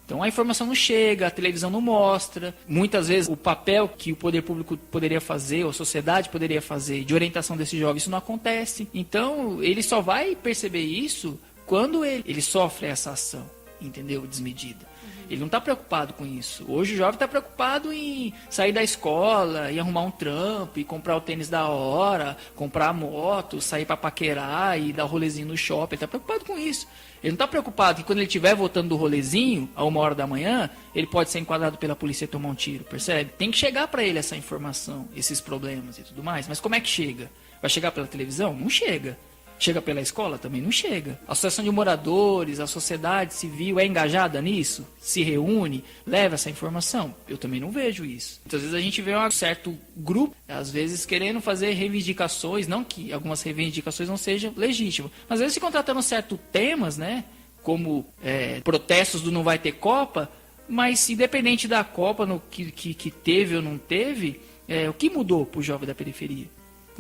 Então a informação não chega, a televisão não mostra. Muitas vezes o papel que o poder público poderia fazer, ou a sociedade poderia fazer de orientação desse jovem, isso não acontece. Então ele só vai perceber isso quando ele sofre essa ação, entendeu? Desmedida. Ele não está preocupado com isso. Hoje o jovem está preocupado em sair da escola, em arrumar um trampo, e comprar o tênis da hora, comprar a moto, sair para paquerar e dar o rolezinho no shopping. Ele está preocupado com isso. Ele não está preocupado que quando ele estiver voltando do rolezinho, a 1h da manhã, ele pode ser enquadrado pela polícia e tomar um tiro, percebe? Tem que chegar para ele essa informação, esses problemas e tudo mais. Mas como é que chega? Vai chegar pela televisão? Não chega. Chega pela escola? Também não chega. A associação de moradores, a sociedade civil é engajada nisso? Se reúne? Leva essa informação? Eu também não vejo isso. Muitas vezes a gente vê um certo grupo, às vezes querendo fazer reivindicações, não que algumas reivindicações não sejam legítimas, mas às vezes se contratando certos temas, né, como protestos do não vai ter Copa, mas independente da Copa, no que teve ou não teve, o que mudou para o jovem da periferia?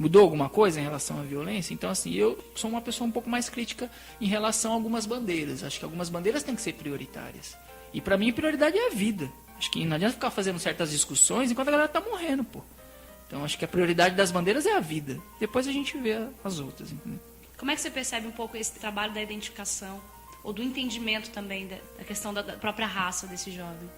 Mudou alguma coisa em relação à violência? Então, assim, eu sou uma pessoa um pouco mais crítica em relação a algumas bandeiras. Acho que algumas bandeiras têm que ser prioritárias. E pra mim, a prioridade é a vida. Acho que não adianta ficar fazendo certas discussões enquanto a galera tá morrendo, pô. Então, acho que a prioridade das bandeiras é a vida. Depois a gente vê as outras, entendeu? Como é que você percebe um pouco esse trabalho da identificação ou do entendimento também da questão da própria raça desse jovem?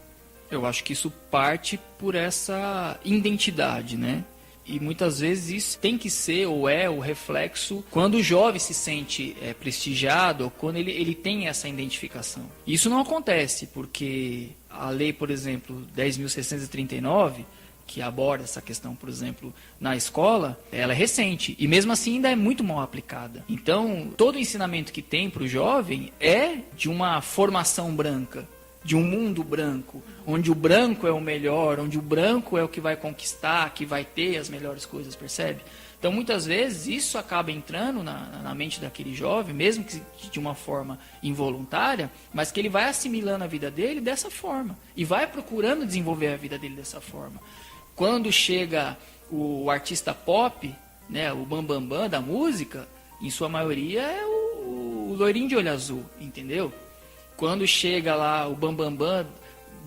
Eu acho que isso parte por essa identidade, né? E muitas vezes isso tem que ser ou é o reflexo quando o jovem se sente prestigiado ou quando ele tem essa identificação. Isso não acontece porque a lei, por exemplo, 10.639, que aborda essa questão, por exemplo, na escola, ela é recente e mesmo assim ainda é muito mal aplicada. Então, todo o ensinamento que tem para o jovem é de uma formação branca, de um mundo branco, onde o branco é o melhor, onde o branco é o que vai conquistar, que vai ter as melhores coisas, percebe? Então, muitas vezes, isso acaba entrando na mente daquele jovem, mesmo que de uma forma involuntária, mas que ele vai assimilando a vida dele dessa forma, e vai procurando desenvolver a vida dele dessa forma. Quando chega o artista pop, né, o bambambam da música, em sua maioria é o loirinho de olho azul, entendeu? Quando chega lá o bambambam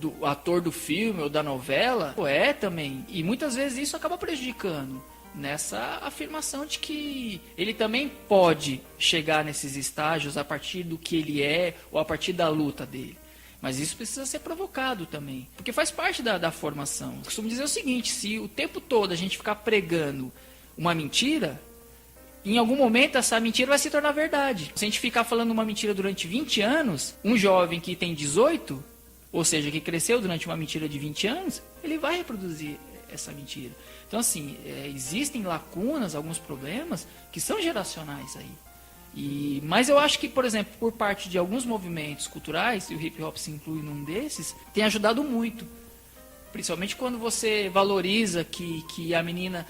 do ator do filme ou da novela, também. E muitas vezes isso acaba prejudicando nessa afirmação de que ele também pode chegar nesses estágios a partir do que ele é ou a partir da luta dele. Mas isso precisa ser provocado também, porque faz parte da formação. Eu costumo dizer o seguinte, se o tempo todo a gente ficar pregando uma mentira, em algum momento essa mentira vai se tornar verdade. Se a gente ficar falando uma mentira durante 20 anos, um jovem que tem 18, ou seja, que cresceu durante uma mentira de 20 anos, ele vai reproduzir essa mentira. Então, assim, existem lacunas, alguns problemas que são geracionais aí. Mas eu acho que, por exemplo, por parte de alguns movimentos culturais, e o hip hop se inclui num desses, tem ajudado muito. Principalmente quando você valoriza que a menina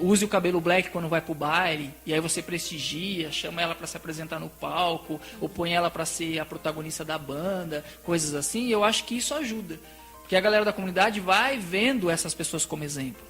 use o cabelo black quando vai pro baile, e aí você prestigia, chama ela para se apresentar no palco, ou põe ela para ser a protagonista da banda, coisas assim, eu acho que isso ajuda. Porque a galera da comunidade vai vendo essas pessoas como exemplo.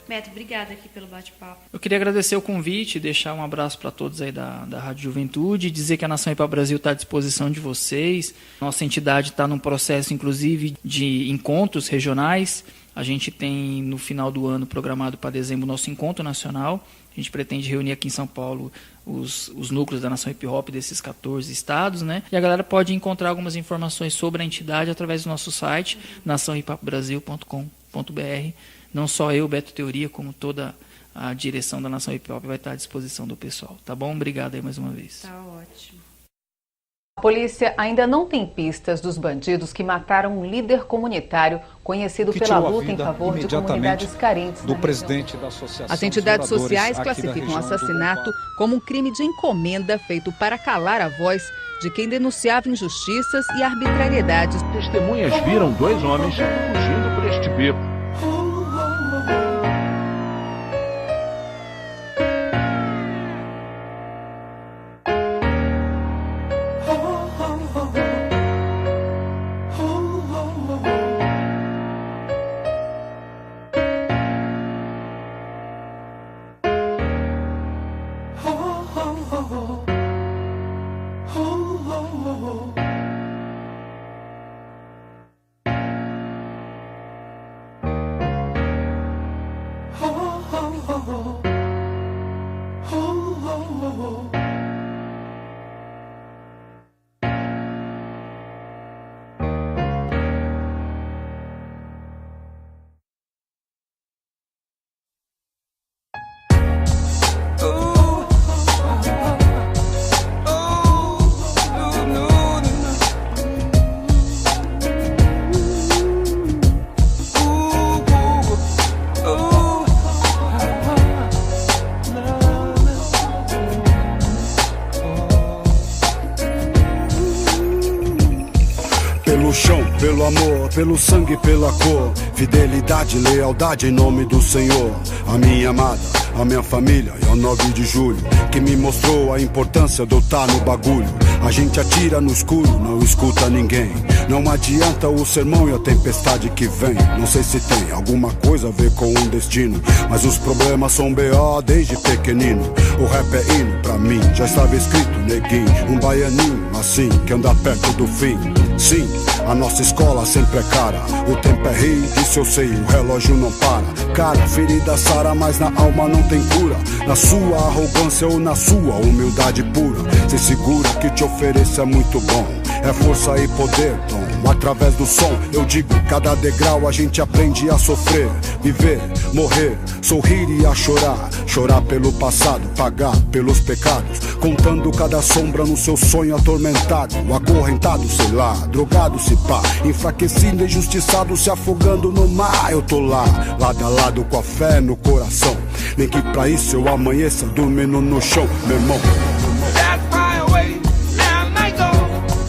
Beto, obrigada aqui pelo bate-papo. Eu queria agradecer o convite, deixar um abraço para todos aí da Rádio Juventude, dizer que a Nação Hip Hop Brasil está à disposição de vocês. Nossa entidade está num processo, inclusive, de encontros regionais. A gente tem, no final do ano, programado para dezembro, o nosso encontro nacional. A gente pretende reunir aqui em São Paulo os núcleos da Nação Hip Hop desses 14 estados, né? E a galera pode encontrar algumas informações sobre a entidade através do nosso site, naçãohiphopbrasil.com.br. Não só eu, Beto Teoria, como toda a direção da Nação Hip Hop vai estar à disposição do pessoal. Tá bom? Obrigado aí mais uma vez. Tá ótimo. A polícia ainda não tem pistas dos bandidos que mataram um líder comunitário conhecido pela luta em favor de comunidades carentes do presidente da associação. As entidades sociais classificam o assassinato como um crime de encomenda feito para calar a voz de quem denunciava injustiças e arbitrariedades. Testemunhas viram 2 homens fugindo por este beco. Pelo amor, pelo sangue, pela cor, fidelidade, lealdade em nome do Senhor. A minha amada, a minha família e ao 9 de julho, que me mostrou a importância de eu estar no bagulho. A gente atira no escuro, não escuta ninguém. Não adianta o sermão e a tempestade que vem. Não sei se tem alguma coisa a ver com um destino, mas os problemas são B.O. desde pequenino. O rap é hino pra mim, já estava escrito, neguinho. Um baianinho assim, que anda perto do fim. Sim, a nossa escola sempre é cara. O tempo é rei, isso eu sei, o relógio não para. Cara, ferida sara, mas na alma não tem cura. Na sua arrogância ou na sua humildade pura. Se segura que te ofereço é muito bom. É força e poder, Tom. Através do som, eu digo, cada degrau a gente aprende a sofrer. Viver, morrer, sorrir e a chorar. Chorar pelo passado, pagar pelos pecados. Contando cada sombra no seu sonho atormentado. Acorrentado, sei lá, drogado se pá. Enfraquecido, injustiçado, se afogando no mar. Eu tô lá, lado a lado com a fé no coração. Nem que pra isso eu amanheça dormindo no chão, meu irmão.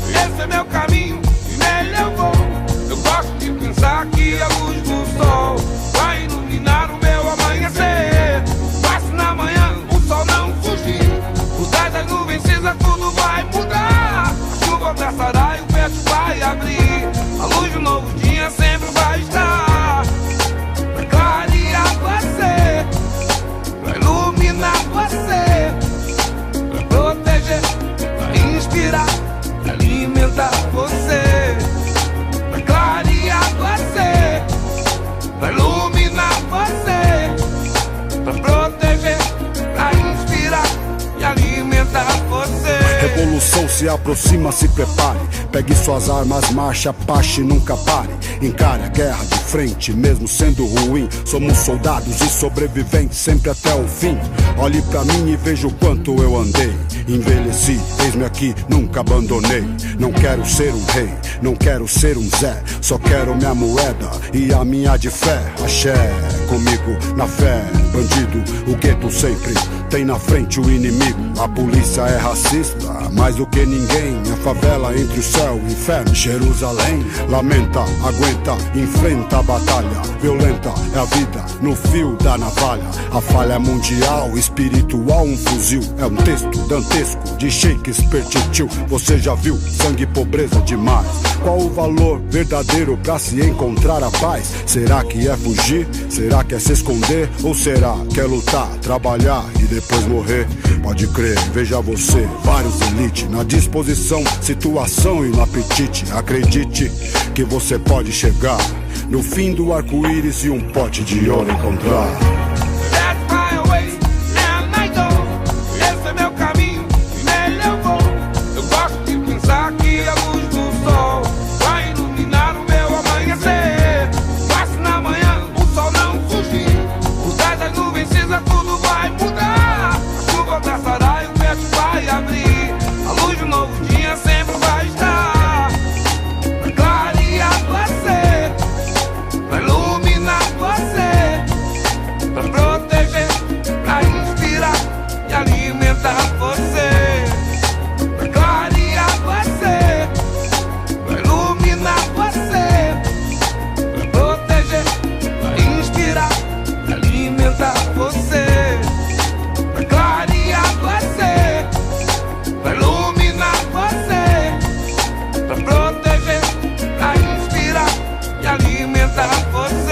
Esse é meu caminho e nele eu vou. Eu gosto de pensar que a luz do sol vai iluminar o meu amanhecer. Passo na manhã, o sol não fugir. Por trás das nuvens cinza tudo vai mudar. A chuva passará e o vento vai abrir. A luz do novo dia sempre vai estar pra clarear você, pra iluminar você, pra se aproxima, se prepare. Pegue suas armas, marcha, pache, nunca pare. Encare a guerra de frente, mesmo sendo ruim. Somos soldados e sobreviventes sempre até o fim. Olhe pra mim e veja o quanto eu andei. Envelheci, eis-me aqui, nunca abandonei. Não quero ser um rei, não quero ser um Zé. Só quero minha moeda e a minha de fé. Axé, comigo na fé. Bandido, o gueto sempre tem na frente o inimigo. A polícia é racista, mais do que ninguém. A favela entre o céu e o inferno. Jerusalém, lamenta, aguenta, enfrenta a batalha. Violenta é a vida no fio da navalha. A falha é mundial, espiritual, um fuzil. É um texto dantesco de Shakespeare, tio. Você já viu sangue e pobreza demais? Qual o valor verdadeiro pra se encontrar a paz? Será que é fugir? Será que é se esconder? Ou será que é lutar, trabalhar e depois morrer? Pode crer, veja você, vários elite na disposição, situação e no apetite. Acredite que você pode chegar no fim do arco-íris e um pote de ouro encontrar. Esse é meu caminho e nele eu vou. Eu gosto de pensar que a luz do sol vai iluminar o meu amanhecer. Passe na manhã, o sol não fugir. Os raios das nuvens cinza, tudo vai mudar. A chuva passará e o vento vai abrir. A luz do novo dia sempre vai estar. Vai clarear você, vai iluminar você, pra proteger, pra inspirar e alimentar você. Vai clarear você, vai iluminar você, vai proteger, vai inspirar e alimentar você. Vai clarear você, vai iluminar você, pra proteger, pra inspirar e alimentar você.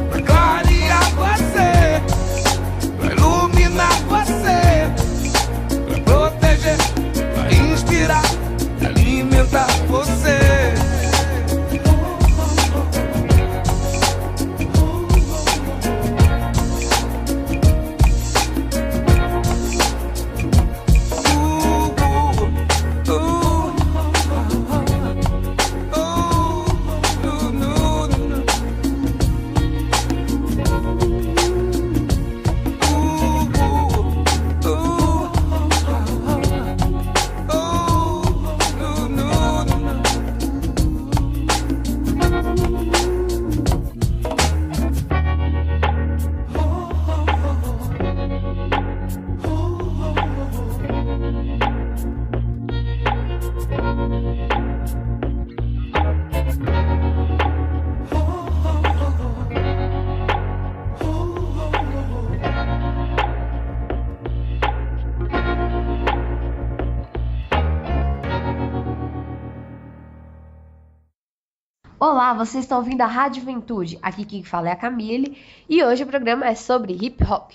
Vai clarear você, vai iluminar você, vai proteger, vai inspirar e alimentar você. Olá, vocês estão ouvindo a Rádio Juventude. Aqui quem fala é a Camille e hoje o programa é sobre hip hop.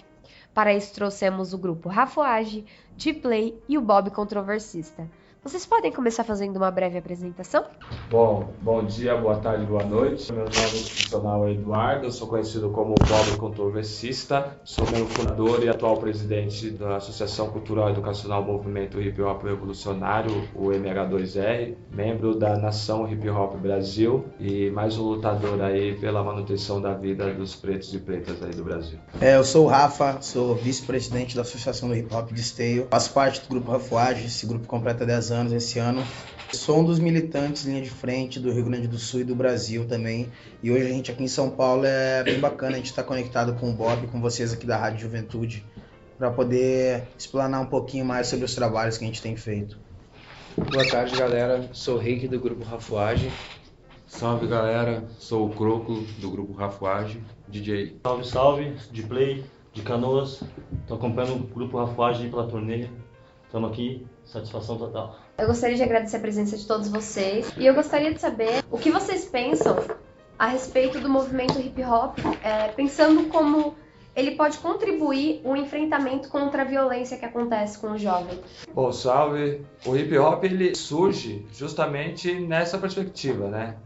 Para isso trouxemos o grupo Rafuage, T-Play e o Bob Controversista. Vocês podem começar fazendo uma breve apresentação? Bom dia, boa tarde, boa noite. Meu nome institucional é Eduardo, eu sou conhecido como Bob Controversista, sou membro fundador e atual presidente da Associação Cultural e Educacional Movimento Hip Hop Revolucionário, o MH2R, membro da Nação Hip Hop Brasil e mais um lutador aí pela manutenção da vida dos pretos e pretas aí do Brasil. Eu sou o Rafa, sou vice-presidente da Associação do Hip Hop de Esteio, faço parte do grupo Rafuage, esse grupo completa 10 anos esse ano. Sou um dos militantes linha de frente do Rio Grande do Sul e do Brasil também. E hoje a gente aqui em São Paulo é bem bacana a gente estar conectado com o Bob, com vocês aqui da Rádio Juventude, para poder explanar um pouquinho mais sobre os trabalhos que a gente tem feito. Boa tarde, galera. Sou o Rick do grupo Rafuage. Salve, galera. Sou o Croco do grupo Rafuage, DJ. Salve, salve, de Play, de Canoas. Tô acompanhando o grupo Rafuage pela turnê. Estamos aqui, satisfação total. Eu gostaria de agradecer a presença de todos vocês e eu gostaria de saber o que vocês pensam a respeito do movimento hip hop, pensando como ele pode contribuir no enfrentamento contra a violência que acontece com o jovem. Bom, salve! O hip hop ele surge justamente nessa perspectiva, né?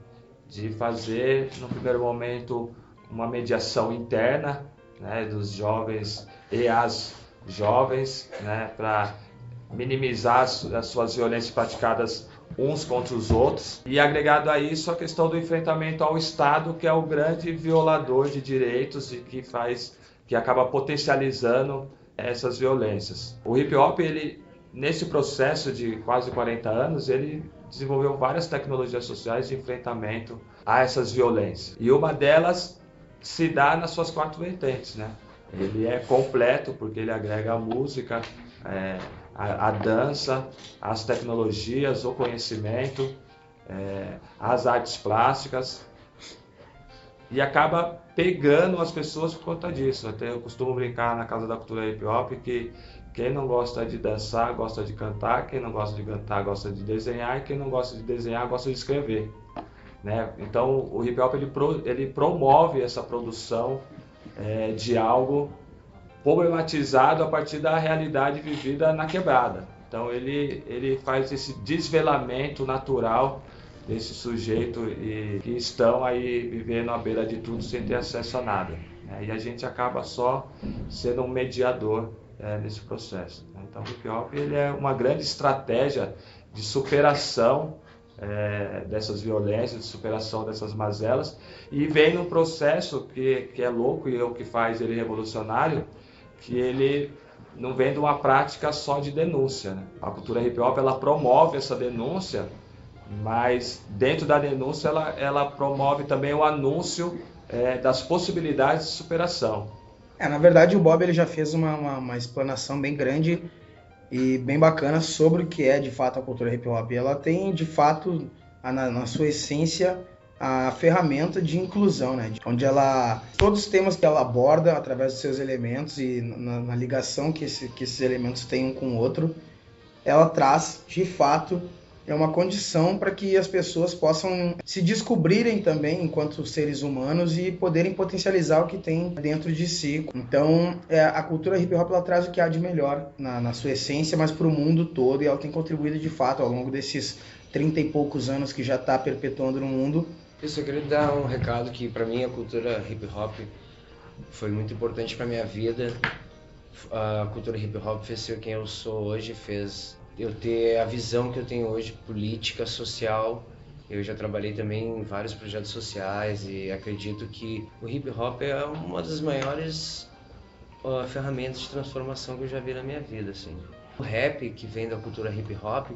De fazer, no primeiro momento, uma mediação interna, né, dos jovens e as jovens, né, para minimizar as suas violências praticadas uns contra os outros, e agregado a isso a questão do enfrentamento ao Estado, que é o grande violador de direitos e que acaba potencializando essas violências. O hip hop, ele, nesse processo de quase 40 anos, ele desenvolveu várias tecnologias sociais de enfrentamento a essas violências, e uma delas se dá nas suas 4 vertentes, né? Ele é completo porque ele agrega a música, a dança, as tecnologias, o conhecimento, as artes plásticas, e acaba pegando as pessoas por conta disso. Até eu costumo brincar na Casa da Cultura Hip Hop que quem não gosta de dançar gosta de cantar, quem não gosta de cantar gosta de desenhar, e quem não gosta de desenhar gosta de escrever, né? Então o hip hop ele promove essa produção de algo problematizado a partir da realidade vivida na quebrada. Então ele faz esse desvelamento natural desse sujeito que estão aí vivendo à beira de tudo sem ter acesso a nada, né? E a gente acaba só sendo um mediador nesse processo, né? Então o hip hop ele é uma grande estratégia de superação dessas violências, de superação dessas mazelas, e vem num processo que é louco e é o que faz ele revolucionário, que ele não vem de uma prática só de denúncia, né? A cultura hip hop ela promove essa denúncia, mas dentro da denúncia ela promove também o anúncio das possibilidades de superação. Na verdade o Bob ele já fez uma explanação bem grande e bem bacana sobre o que é de fato a cultura hip hop. Ela tem de fato na sua essência a ferramenta de inclusão, né? Onde todos os temas que ela aborda através dos seus elementos e na ligação que esses elementos têm um com o outro, ela traz de fato uma condição para que as pessoas possam se descobrirem também enquanto seres humanos e poderem potencializar o que tem dentro de si. Então a cultura hip hop ela traz o que há de melhor na sua essência, mas para o mundo todo, e ela tem contribuído de fato ao longo desses 30 e poucos anos que já está perpetuando no mundo. Eu só queria dar um recado que para mim a cultura hip hop foi muito importante para minha vida. A cultura hip hop fez ser quem eu sou hoje, fez eu ter a visão que eu tenho hoje, política, social. Eu já trabalhei também em vários projetos sociais e acredito que o hip hop é uma das maiores ferramentas de transformação que eu já vi na minha vida, assim. O rap, que vem da cultura hip hop,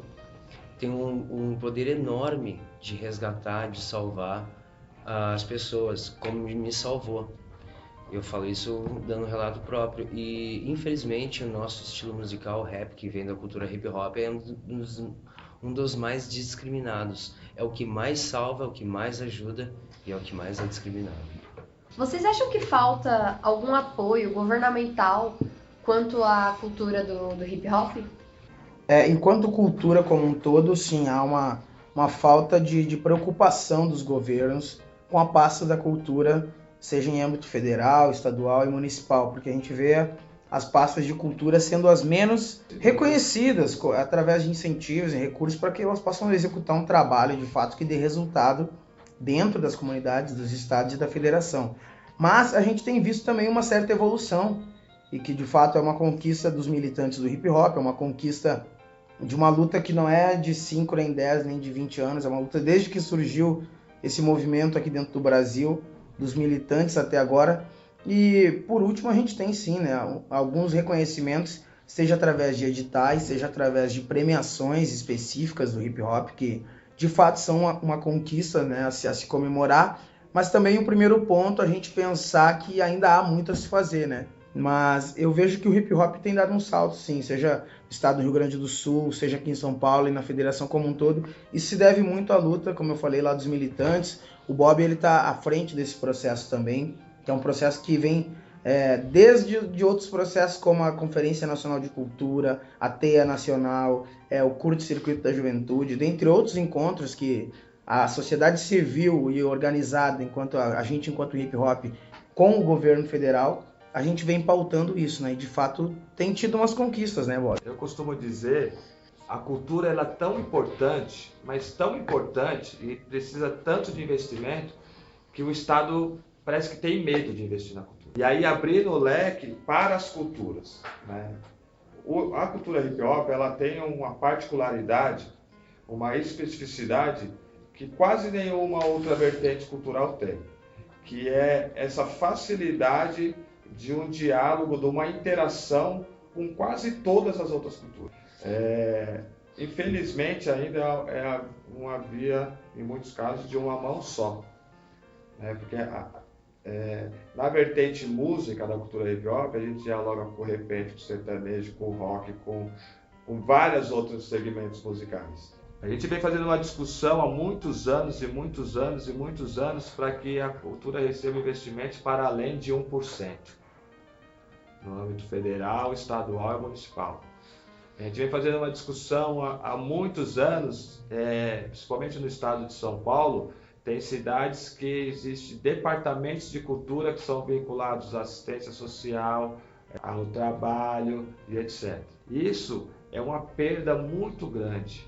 tem um poder enorme de resgatar, de salvar as pessoas, como me salvou. Eu falo isso dando um relato próprio. E, infelizmente, o nosso estilo musical, o rap, que vem da cultura hip hop, é um dos mais discriminados. É o que mais salva, é o que mais ajuda e é o que mais é discriminado. Vocês acham que falta algum apoio governamental quanto à cultura do hip hop? Enquanto cultura como um todo, sim, há uma falta de preocupação dos governos com a pasta da cultura, seja em âmbito federal, estadual e municipal, porque a gente vê as pastas de cultura sendo as menos reconhecidas através de incentivos e recursos para que elas possam executar um trabalho de fato que dê resultado dentro das comunidades, dos estados e da federação. Mas a gente tem visto também uma certa evolução e que de fato é uma conquista dos militantes do hip hop, é uma conquista de uma luta que não é de 5, nem 10, nem de 20 anos, é uma luta desde que surgiu esse movimento aqui dentro do Brasil, dos militantes até agora. E por último a gente tem sim, né, alguns reconhecimentos, seja através de editais, seja através de premiações específicas do hip hop, que de fato são uma conquista, né, a se comemorar, mas também o primeiro ponto a gente pensar que ainda há muito a se fazer, né? Mas eu vejo que o hip hop tem dado um salto, sim, seja no estado do Rio Grande do Sul, seja aqui em São Paulo e na federação como um todo. Isso se deve muito à luta, como eu falei, lá dos militantes. O Bob ele está à frente desse processo também, que é um processo que vem desde de outros processos, como a Conferência Nacional de Cultura, a TEA Nacional, o Curto-Circuito da Juventude, dentre outros encontros que a sociedade civil e organizada, enquanto a gente, enquanto hip hop, com o governo federal, a gente vem pautando isso, né? E de fato tem tido umas conquistas, né, Bob? Eu costumo dizer, a cultura ela é tão importante, mas tão importante e precisa tanto de investimento que o Estado parece que tem medo de investir na cultura. E aí abrindo o leque para as culturas, né? a cultura hip hop ela tem uma particularidade, uma especificidade que quase nenhuma outra vertente cultural tem, que é essa facilidade de um diálogo, de uma interação com quase todas as outras culturas. Infelizmente, ainda é uma via, em muitos casos, de uma mão só. Porque na vertente música da cultura hip hop, a gente dialoga com o repente, com o sertanejo, com o rock, com vários outros segmentos musicais. A gente vem fazendo uma discussão há muitos anos e muitos anos e muitos anos para que a cultura receba investimentos para além de 1%, no âmbito federal, estadual e municipal. A gente vem fazendo uma discussão há muitos anos, principalmente no estado de São Paulo, tem cidades que existem departamentos de cultura que são vinculados à assistência social, ao trabalho e etc. Isso é uma perda muito grande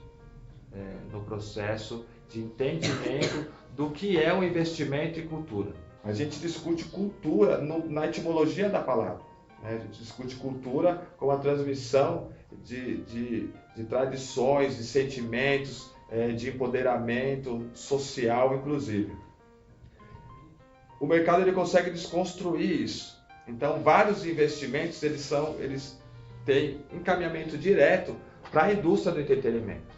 no processo de entendimento do que é um investimento em cultura. A gente discute cultura na etimologia da palavra. A gente discute cultura como a transmissão de tradições, de sentimentos, de empoderamento social, inclusive. O mercado ele consegue desconstruir isso. Então, vários investimentos eles têm encaminhamento direto para a indústria do entretenimento.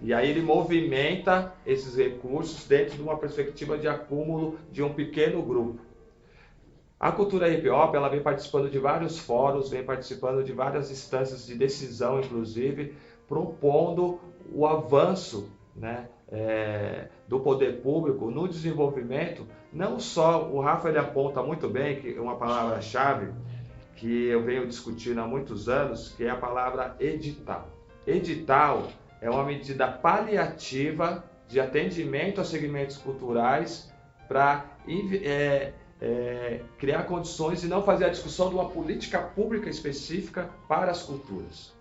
E aí ele movimenta esses recursos dentro de uma perspectiva de acúmulo de um pequeno grupo. A cultura hip hop ela vem participando de vários fóruns, vem participando de várias instâncias de decisão, inclusive, propondo o avanço, né, do poder público no desenvolvimento. Não só, o Rafa ele aponta muito bem que uma palavra-chave que eu venho discutindo há muitos anos, que é a palavra edital. Edital é uma medida paliativa de atendimento a segmentos culturais para criar condições e não fazer a discussão de uma política pública específica para as culturas.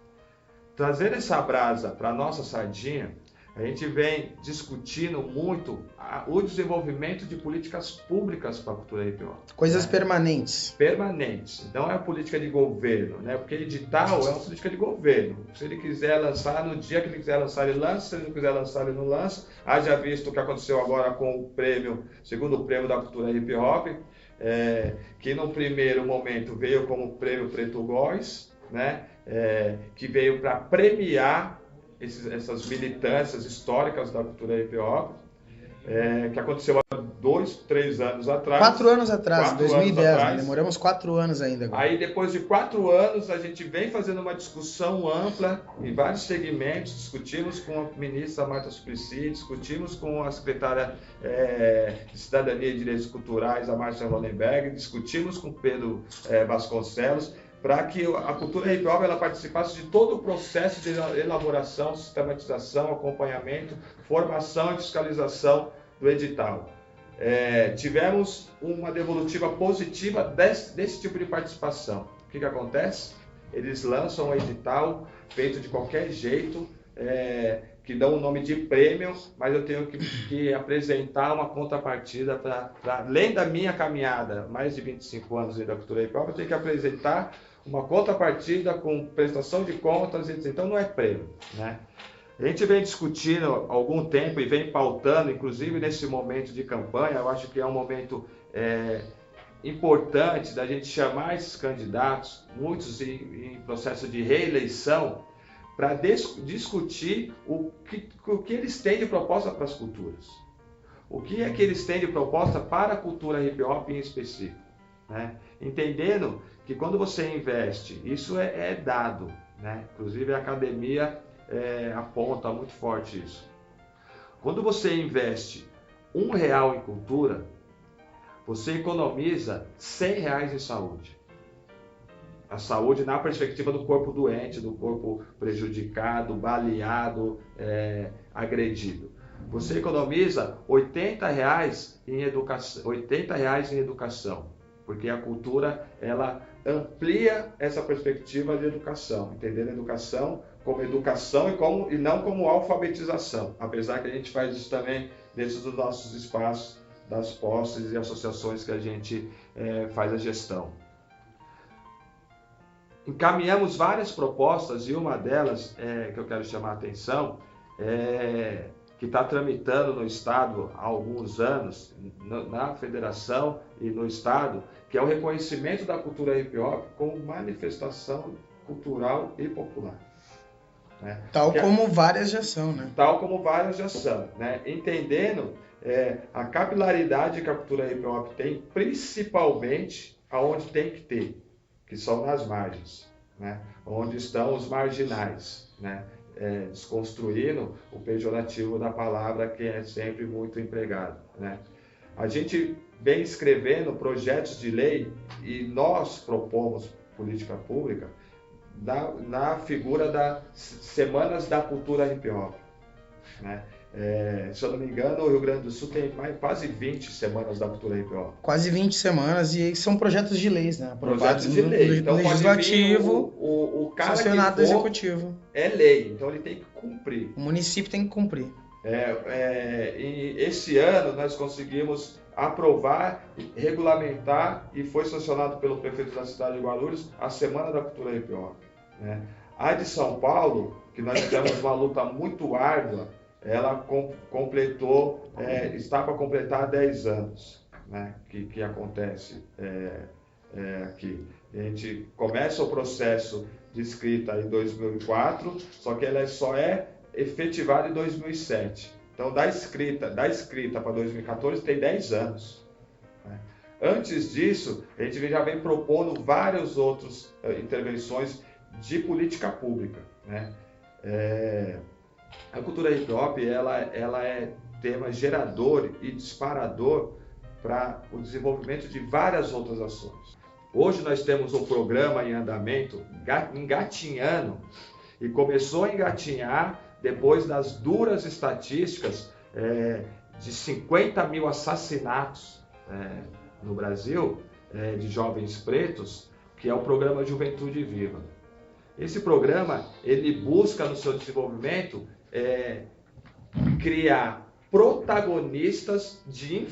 Trazendo essa brasa para a nossa sardinha, a gente vem discutindo muito o desenvolvimento de políticas públicas para a cultura hip hop. Coisas permanentes. Permanentes. Não é uma política de governo, né? Porque edital é uma política de governo. Se ele quiser lançar, no dia que ele quiser lançar, ele lança. Se ele não quiser lançar, ele não lança. Haja visto o que aconteceu agora com o prêmio, segundo prêmio da cultura hip hop, que no primeiro momento veio como prêmio Preto Góes, né? Que veio para premiar essas militâncias históricas da cultura hip hop, que aconteceu há 2, 3 anos atrás. 4 anos atrás, 2010, demoramos 4 anos ainda. Agora. Aí depois de 4 anos a gente vem fazendo uma discussão ampla em vários segmentos, discutimos com a ministra Marta Suplicy, discutimos com a secretária de Cidadania e Direitos Culturais, a Márcia Hollenberg, discutimos com o Pedro Vasconcelos, para que a cultura hip hop ela participasse de todo o processo de elaboração, sistematização, acompanhamento, formação e fiscalização do edital. Tivemos uma devolutiva positiva desse tipo de participação. O que acontece? Eles lançam um edital feito de qualquer jeito, que dão o nome de prêmio, mas eu tenho que apresentar uma contrapartida para além da minha caminhada, mais de 25 anos da cultura hip hop, eu tenho que apresentar uma contrapartida com prestação de contas, então não é prêmio, né? A gente vem discutindo há algum tempo e vem pautando, inclusive nesse momento de campanha, eu acho que é um momento importante da gente chamar esses candidatos, muitos em processo de reeleição, para discutir o que eles têm de proposta para as culturas. O que é que eles têm de proposta para a cultura hip hop em específico, né? Entendendo que quando você investe, isso é dado, né? Inclusive a academia aponta muito forte isso. Quando você investe R$1 em cultura, você economiza R$100 em saúde. A saúde na perspectiva do corpo doente, do corpo prejudicado, baleado, agredido. Você economiza R$80 em educação, porque a cultura ela amplia essa perspectiva de educação, entendendo a educação como educação e não como alfabetização, apesar que a gente faz isso também dentro dos nossos espaços, das posses e associações que a gente faz a gestão. encaminhamos várias propostas e uma delas que eu quero chamar a atenção que está tramitando no Estado há alguns anos, na Federação e no Estado, que é o reconhecimento da cultura hip hop como manifestação cultural e popular. Né? Tal como várias já são, né? Tal como várias já são, né? Entendendo a capilaridade que a cultura hip hop tem, principalmente aonde tem que ter, que são nas margens, né? Onde estão os marginais, né? Desconstruindo o pejorativo da palavra que é sempre muito empregado, né? A gente vem escrevendo projetos de lei e nós propomos política pública na figura das Semanas da Cultura Hip Hop, né? Se eu não me engano, o Rio Grande do Sul tem quase 20 Semanas da Cultura Hip Hop. Quase 20 semanas, e são projetos de leis, né? Aprovados de lei. Então, legislativo, o cara sancionado do executivo. É lei, então ele tem que cumprir. O município tem que cumprir. E esse ano nós conseguimos aprovar, regulamentar e foi sancionado pelo prefeito da cidade de Guarulhos a Semana da Cultura Hip Hop, né? A de São Paulo, que nós tivemos uma luta muito árdua, ela completou, está para completar 10 anos, né? que acontece aqui. A gente começa o processo de escrita em 2004, só que ela só é efetivada em 2007. Então, da escrita para 2014 tem 10 anos. Né? Antes disso, a gente já vem propondo várias outras intervenções de política pública, né? A cultura hip hop ela é tema gerador e disparador para o desenvolvimento de várias outras ações. Hoje nós temos um programa em andamento, engatinhando, e começou a engatinhar depois das duras estatísticas de 50 mil assassinatos no Brasil, de jovens pretos, que é o programa Juventude Viva. Esse programa, ele busca no seu desenvolvimento criar protagonistas de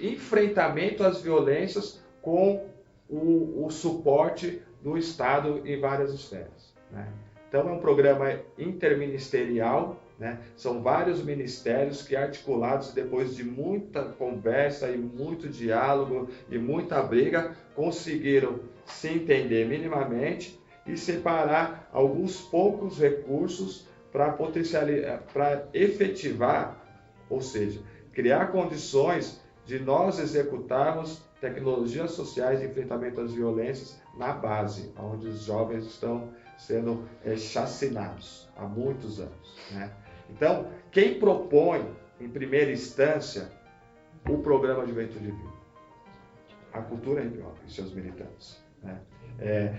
enfrentamento às violências com o suporte do Estado em várias esferas, né? Então é um programa interministerial, né? São vários ministérios que, articulados depois de muita conversa e muito diálogo e muita briga, conseguiram se entender minimamente e separar alguns poucos recursos para efetivar, ou seja, criar condições de nós executarmos tecnologias sociais de enfrentamento às violências na base, onde os jovens estão sendo chacinados há muitos anos, né? Então, quem propõe, em primeira instância, o programa Juventude Viva? A cultura hip hop e seus militantes, né?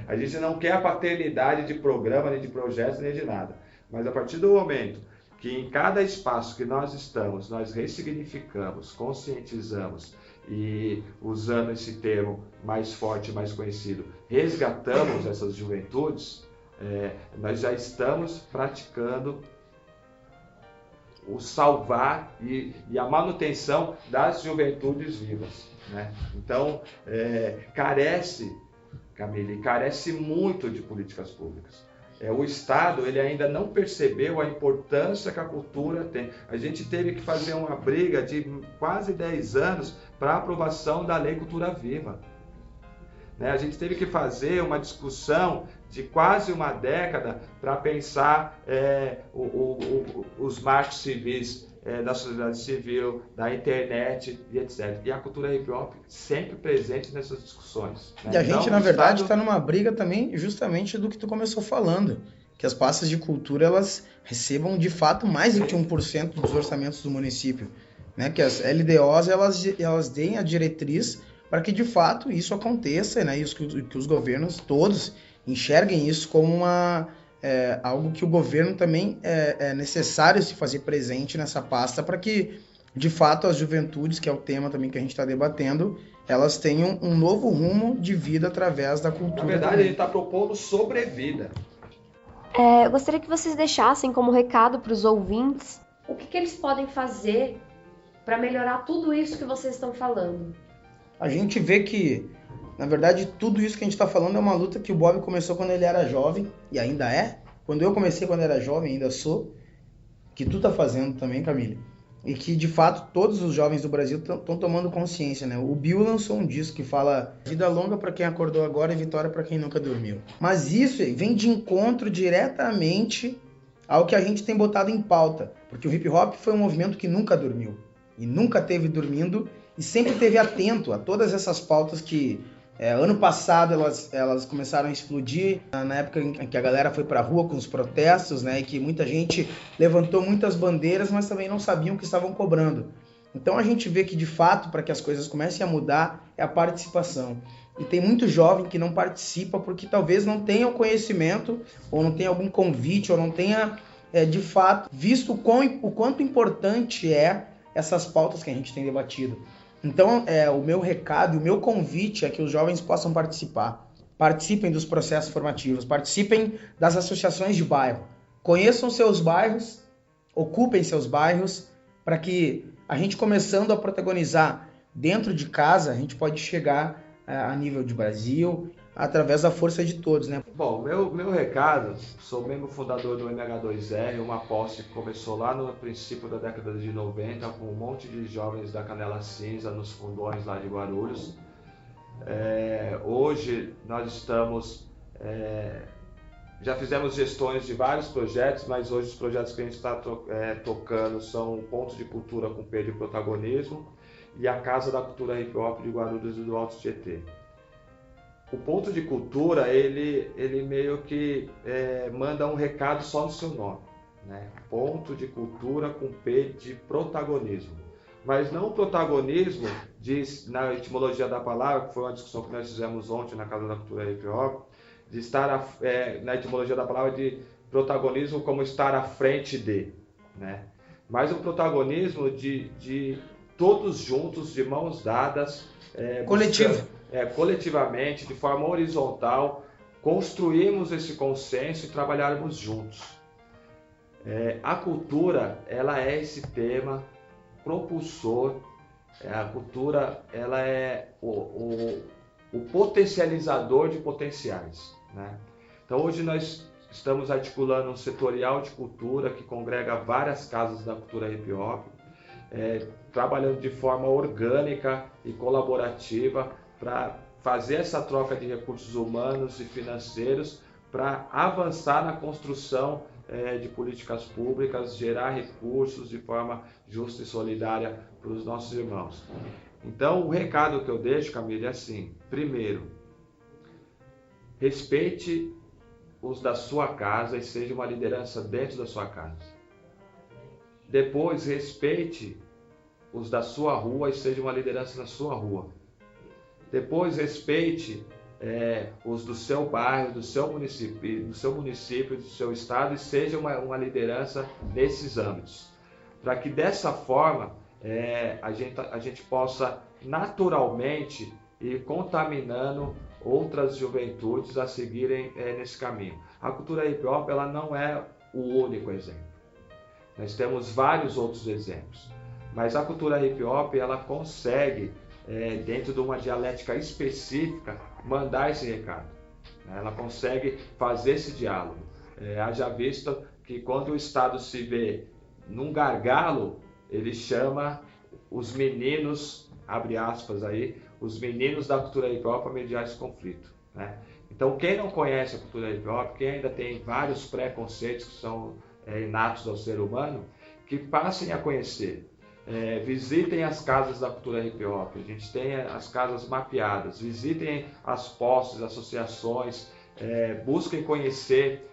A gente não quer a paternidade de programa, nem de projetos, nem de nada. Mas a partir do momento que em cada espaço que nós estamos, nós ressignificamos, conscientizamos e, usando esse termo mais forte, mais conhecido, resgatamos essas juventudes, nós já estamos praticando o salvar e a manutenção das juventudes vivas, né? Então, carece muito de políticas públicas. O Estado ele ainda não percebeu a importância que a cultura tem. A gente teve que fazer uma briga de quase 10 anos para a aprovação da Lei Cultura Viva, né? A gente teve que fazer uma discussão de quase uma década para pensar os marcos civis da sociedade civil, da internet e etc. E a cultura hip hop sempre presente nessas discussões, né? E a gente, na verdade, está numa briga também justamente do que tu começou falando, que as pastas de cultura elas recebam de fato mais de 1% dos orçamentos do município, né? Que as LDOs elas deem a diretriz para que de fato isso aconteça, né? E que os governos todos enxerguem isso como algo que o governo também é necessário se fazer presente nessa pasta para que, de fato, as juventudes, que é o tema também que a gente está debatendo, elas tenham um novo rumo de vida através da cultura. Na verdade, a gente está propondo sobrevida. Eu gostaria que vocês deixassem como recado para os ouvintes o que eles podem fazer para melhorar tudo isso que vocês estão falando. A gente vê que Na verdade, tudo isso que a gente está falando é uma luta que o Bob começou quando ele era jovem, e ainda é. Quando eu comecei quando era jovem, ainda sou. Que tu tá fazendo também, Camille. E que, de fato, todos os jovens do Brasil estão tomando consciência, né? O Bill lançou um disco que fala vida longa para quem acordou agora e vitória para quem nunca dormiu. Mas isso vem de encontro diretamente ao que a gente tem botado em pauta. Porque o hip hop foi um movimento que nunca dormiu. E nunca teve dormindo e sempre esteve atento a todas essas pautas que... ano passado elas começaram a explodir, na época em que a galera foi pra rua com os protestos, né, e que muita gente levantou muitas bandeiras, mas também não sabiam o que estavam cobrando. Então a gente vê que, de fato, para que as coisas comecem a mudar, é a participação. E tem muito jovem que não participa porque talvez não tenha o conhecimento, ou não tenha algum convite, ou não tenha, de fato, visto o quanto importante é essas pautas que a gente tem debatido. Então, o meu recado e o meu convite é que os jovens possam participar. Participem dos processos formativos, participem das associações de bairro. Conheçam seus bairros, ocupem seus bairros, para que a gente, começando a protagonizar dentro de casa, a gente pode chegar a nível de Brasil, através da força de todos, né? Bom, meu recado, sou membro fundador do MH2R, uma posse que começou lá no princípio da década de 90, com um monte de jovens da Canela Cinza nos fundões lá de Guarulhos. Hoje nós estamos... já fizemos gestões de vários projetos, mas hoje os projetos que a gente está tocando são o Ponto de Cultura com P de Protagonismo e a Casa da Cultura Hip Hop de Guarulhos e do Alto Tietê. O Ponto de Cultura, ele meio que manda um recado só no seu nome, né? Ponto de Cultura com P de Protagonismo. Mas não o protagonismo, na etimologia da palavra, que foi uma discussão que nós fizemos ontem na Casa da Cultura Hip Hop, de estar na etimologia da palavra de protagonismo como estar à frente de, né? Mas o protagonismo de todos juntos, de mãos dadas, coletivamente, de forma horizontal, construirmos esse consenso e trabalharmos juntos. A cultura, ela é esse tema propulsor. A cultura, ela é o potencializador de potenciais, né? Então hoje nós estamos articulando um setorial de cultura que congrega várias casas da cultura hip hop, trabalhando de forma orgânica e colaborativa para fazer essa troca de recursos humanos e financeiros para avançar na construção de políticas públicas, gerar recursos de forma justa e solidária para os nossos irmãos. Então, o recado que eu deixo, Camille, é assim: primeiro, respeite os da sua casa e seja uma liderança dentro da sua casa. Depois, respeite os da sua rua e seja uma liderança na sua rua. Depois, respeite os do seu bairro, do seu município, do seu estado e seja uma liderança nesses âmbitos. Para que dessa forma a gente possa naturalmente ir contaminando outras juventudes a seguirem nesse caminho. A cultura hip hop, ela não é o único exemplo. Nós temos vários outros exemplos. Mas a cultura hip hop, ela consegue, dentro de uma dialética específica, mandar esse recado. Ela consegue fazer esse diálogo. Haja visto que quando o Estado se vê num gargalo, ele chama os meninos, abre aspas aí, os meninos da cultura hip hop a mediar esse conflito, né? Então, quem não conhece a cultura hip hop, quem ainda tem vários preconceitos que são inatos ao ser humano, que passem a conhecer. Visitem as casas da cultura hip hop, a gente tem as casas mapeadas, visitem as posses, associações, busquem conhecer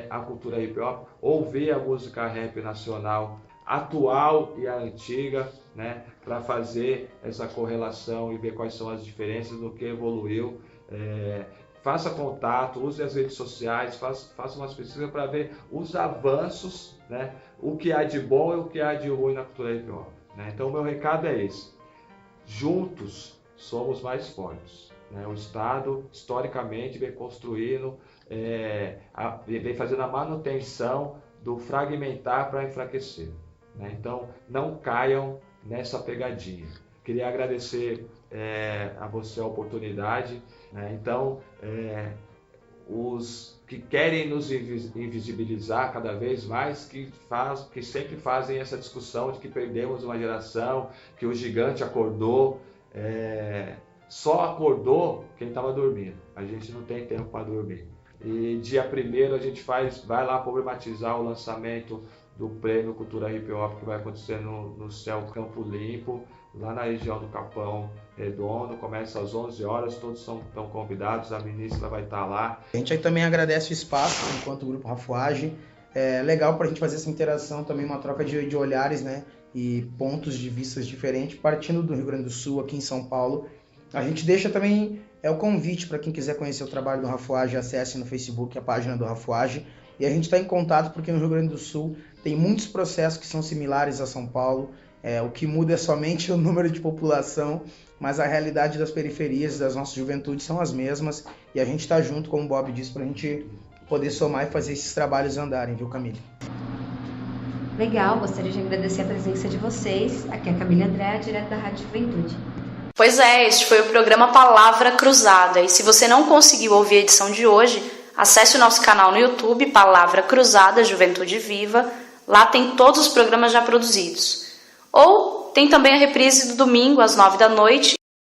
a cultura hip hop, ouvir a música rap nacional atual e a antiga, né, para fazer essa correlação e ver quais são as diferenças, do que evoluiu. Faça contato, use as redes sociais, faça umas pesquisas para ver os avanços, né, o que há de bom e o que há de ruim na cultura hip hop, né? Então o meu recado é esse: juntos somos mais fortes, né? O Estado historicamente vem construindo, vem fazendo a manutenção do fragmentar para enfraquecer, né? Então não caiam nessa pegadinha. Queria agradecer a você a oportunidade, né? Então, os que querem nos invisibilizar cada vez mais, que sempre fazem essa discussão de que perdemos uma geração, que o gigante acordou, só acordou quem estava dormindo. A gente não tem tempo para dormir. E dia 1º a gente vai lá problematizar o lançamento do Prêmio Cultura Hip Hop, que vai acontecer no Céu Campo Limpo, lá na região do Capão Redondo. Começa às 11 horas, todos estão convidados, a ministra vai estar lá. A gente aí também agradece o espaço enquanto Grupo Rafuage. É legal para a gente fazer essa interação, também uma troca de olhares, né, e pontos de vistas diferentes, partindo do Rio Grande do Sul, aqui em São Paulo. A gente deixa também o convite para quem quiser conhecer o trabalho do Rafuage, acesse no Facebook a página do Rafuage. E a gente está em contato porque no Rio Grande do Sul tem muitos processos que são similares a São Paulo. O que muda é somente o número de população, mas a realidade das periferias, das nossas juventudes são as mesmas. E a gente está junto, como o Bob disse, para a gente poder somar e fazer esses trabalhos andarem, viu, Camille? Legal, gostaria de agradecer a presença de vocês. Aqui é a Camila André, direto da Rádio Juventude. Pois é, este foi o programa Palavra Cruzada. E se você não conseguiu ouvir a edição de hoje, acesse o nosso canal no YouTube, Palavra Cruzada Juventude Viva. Lá tem todos os programas já produzidos. Ou tem também a reprise do domingo às 9 da noite.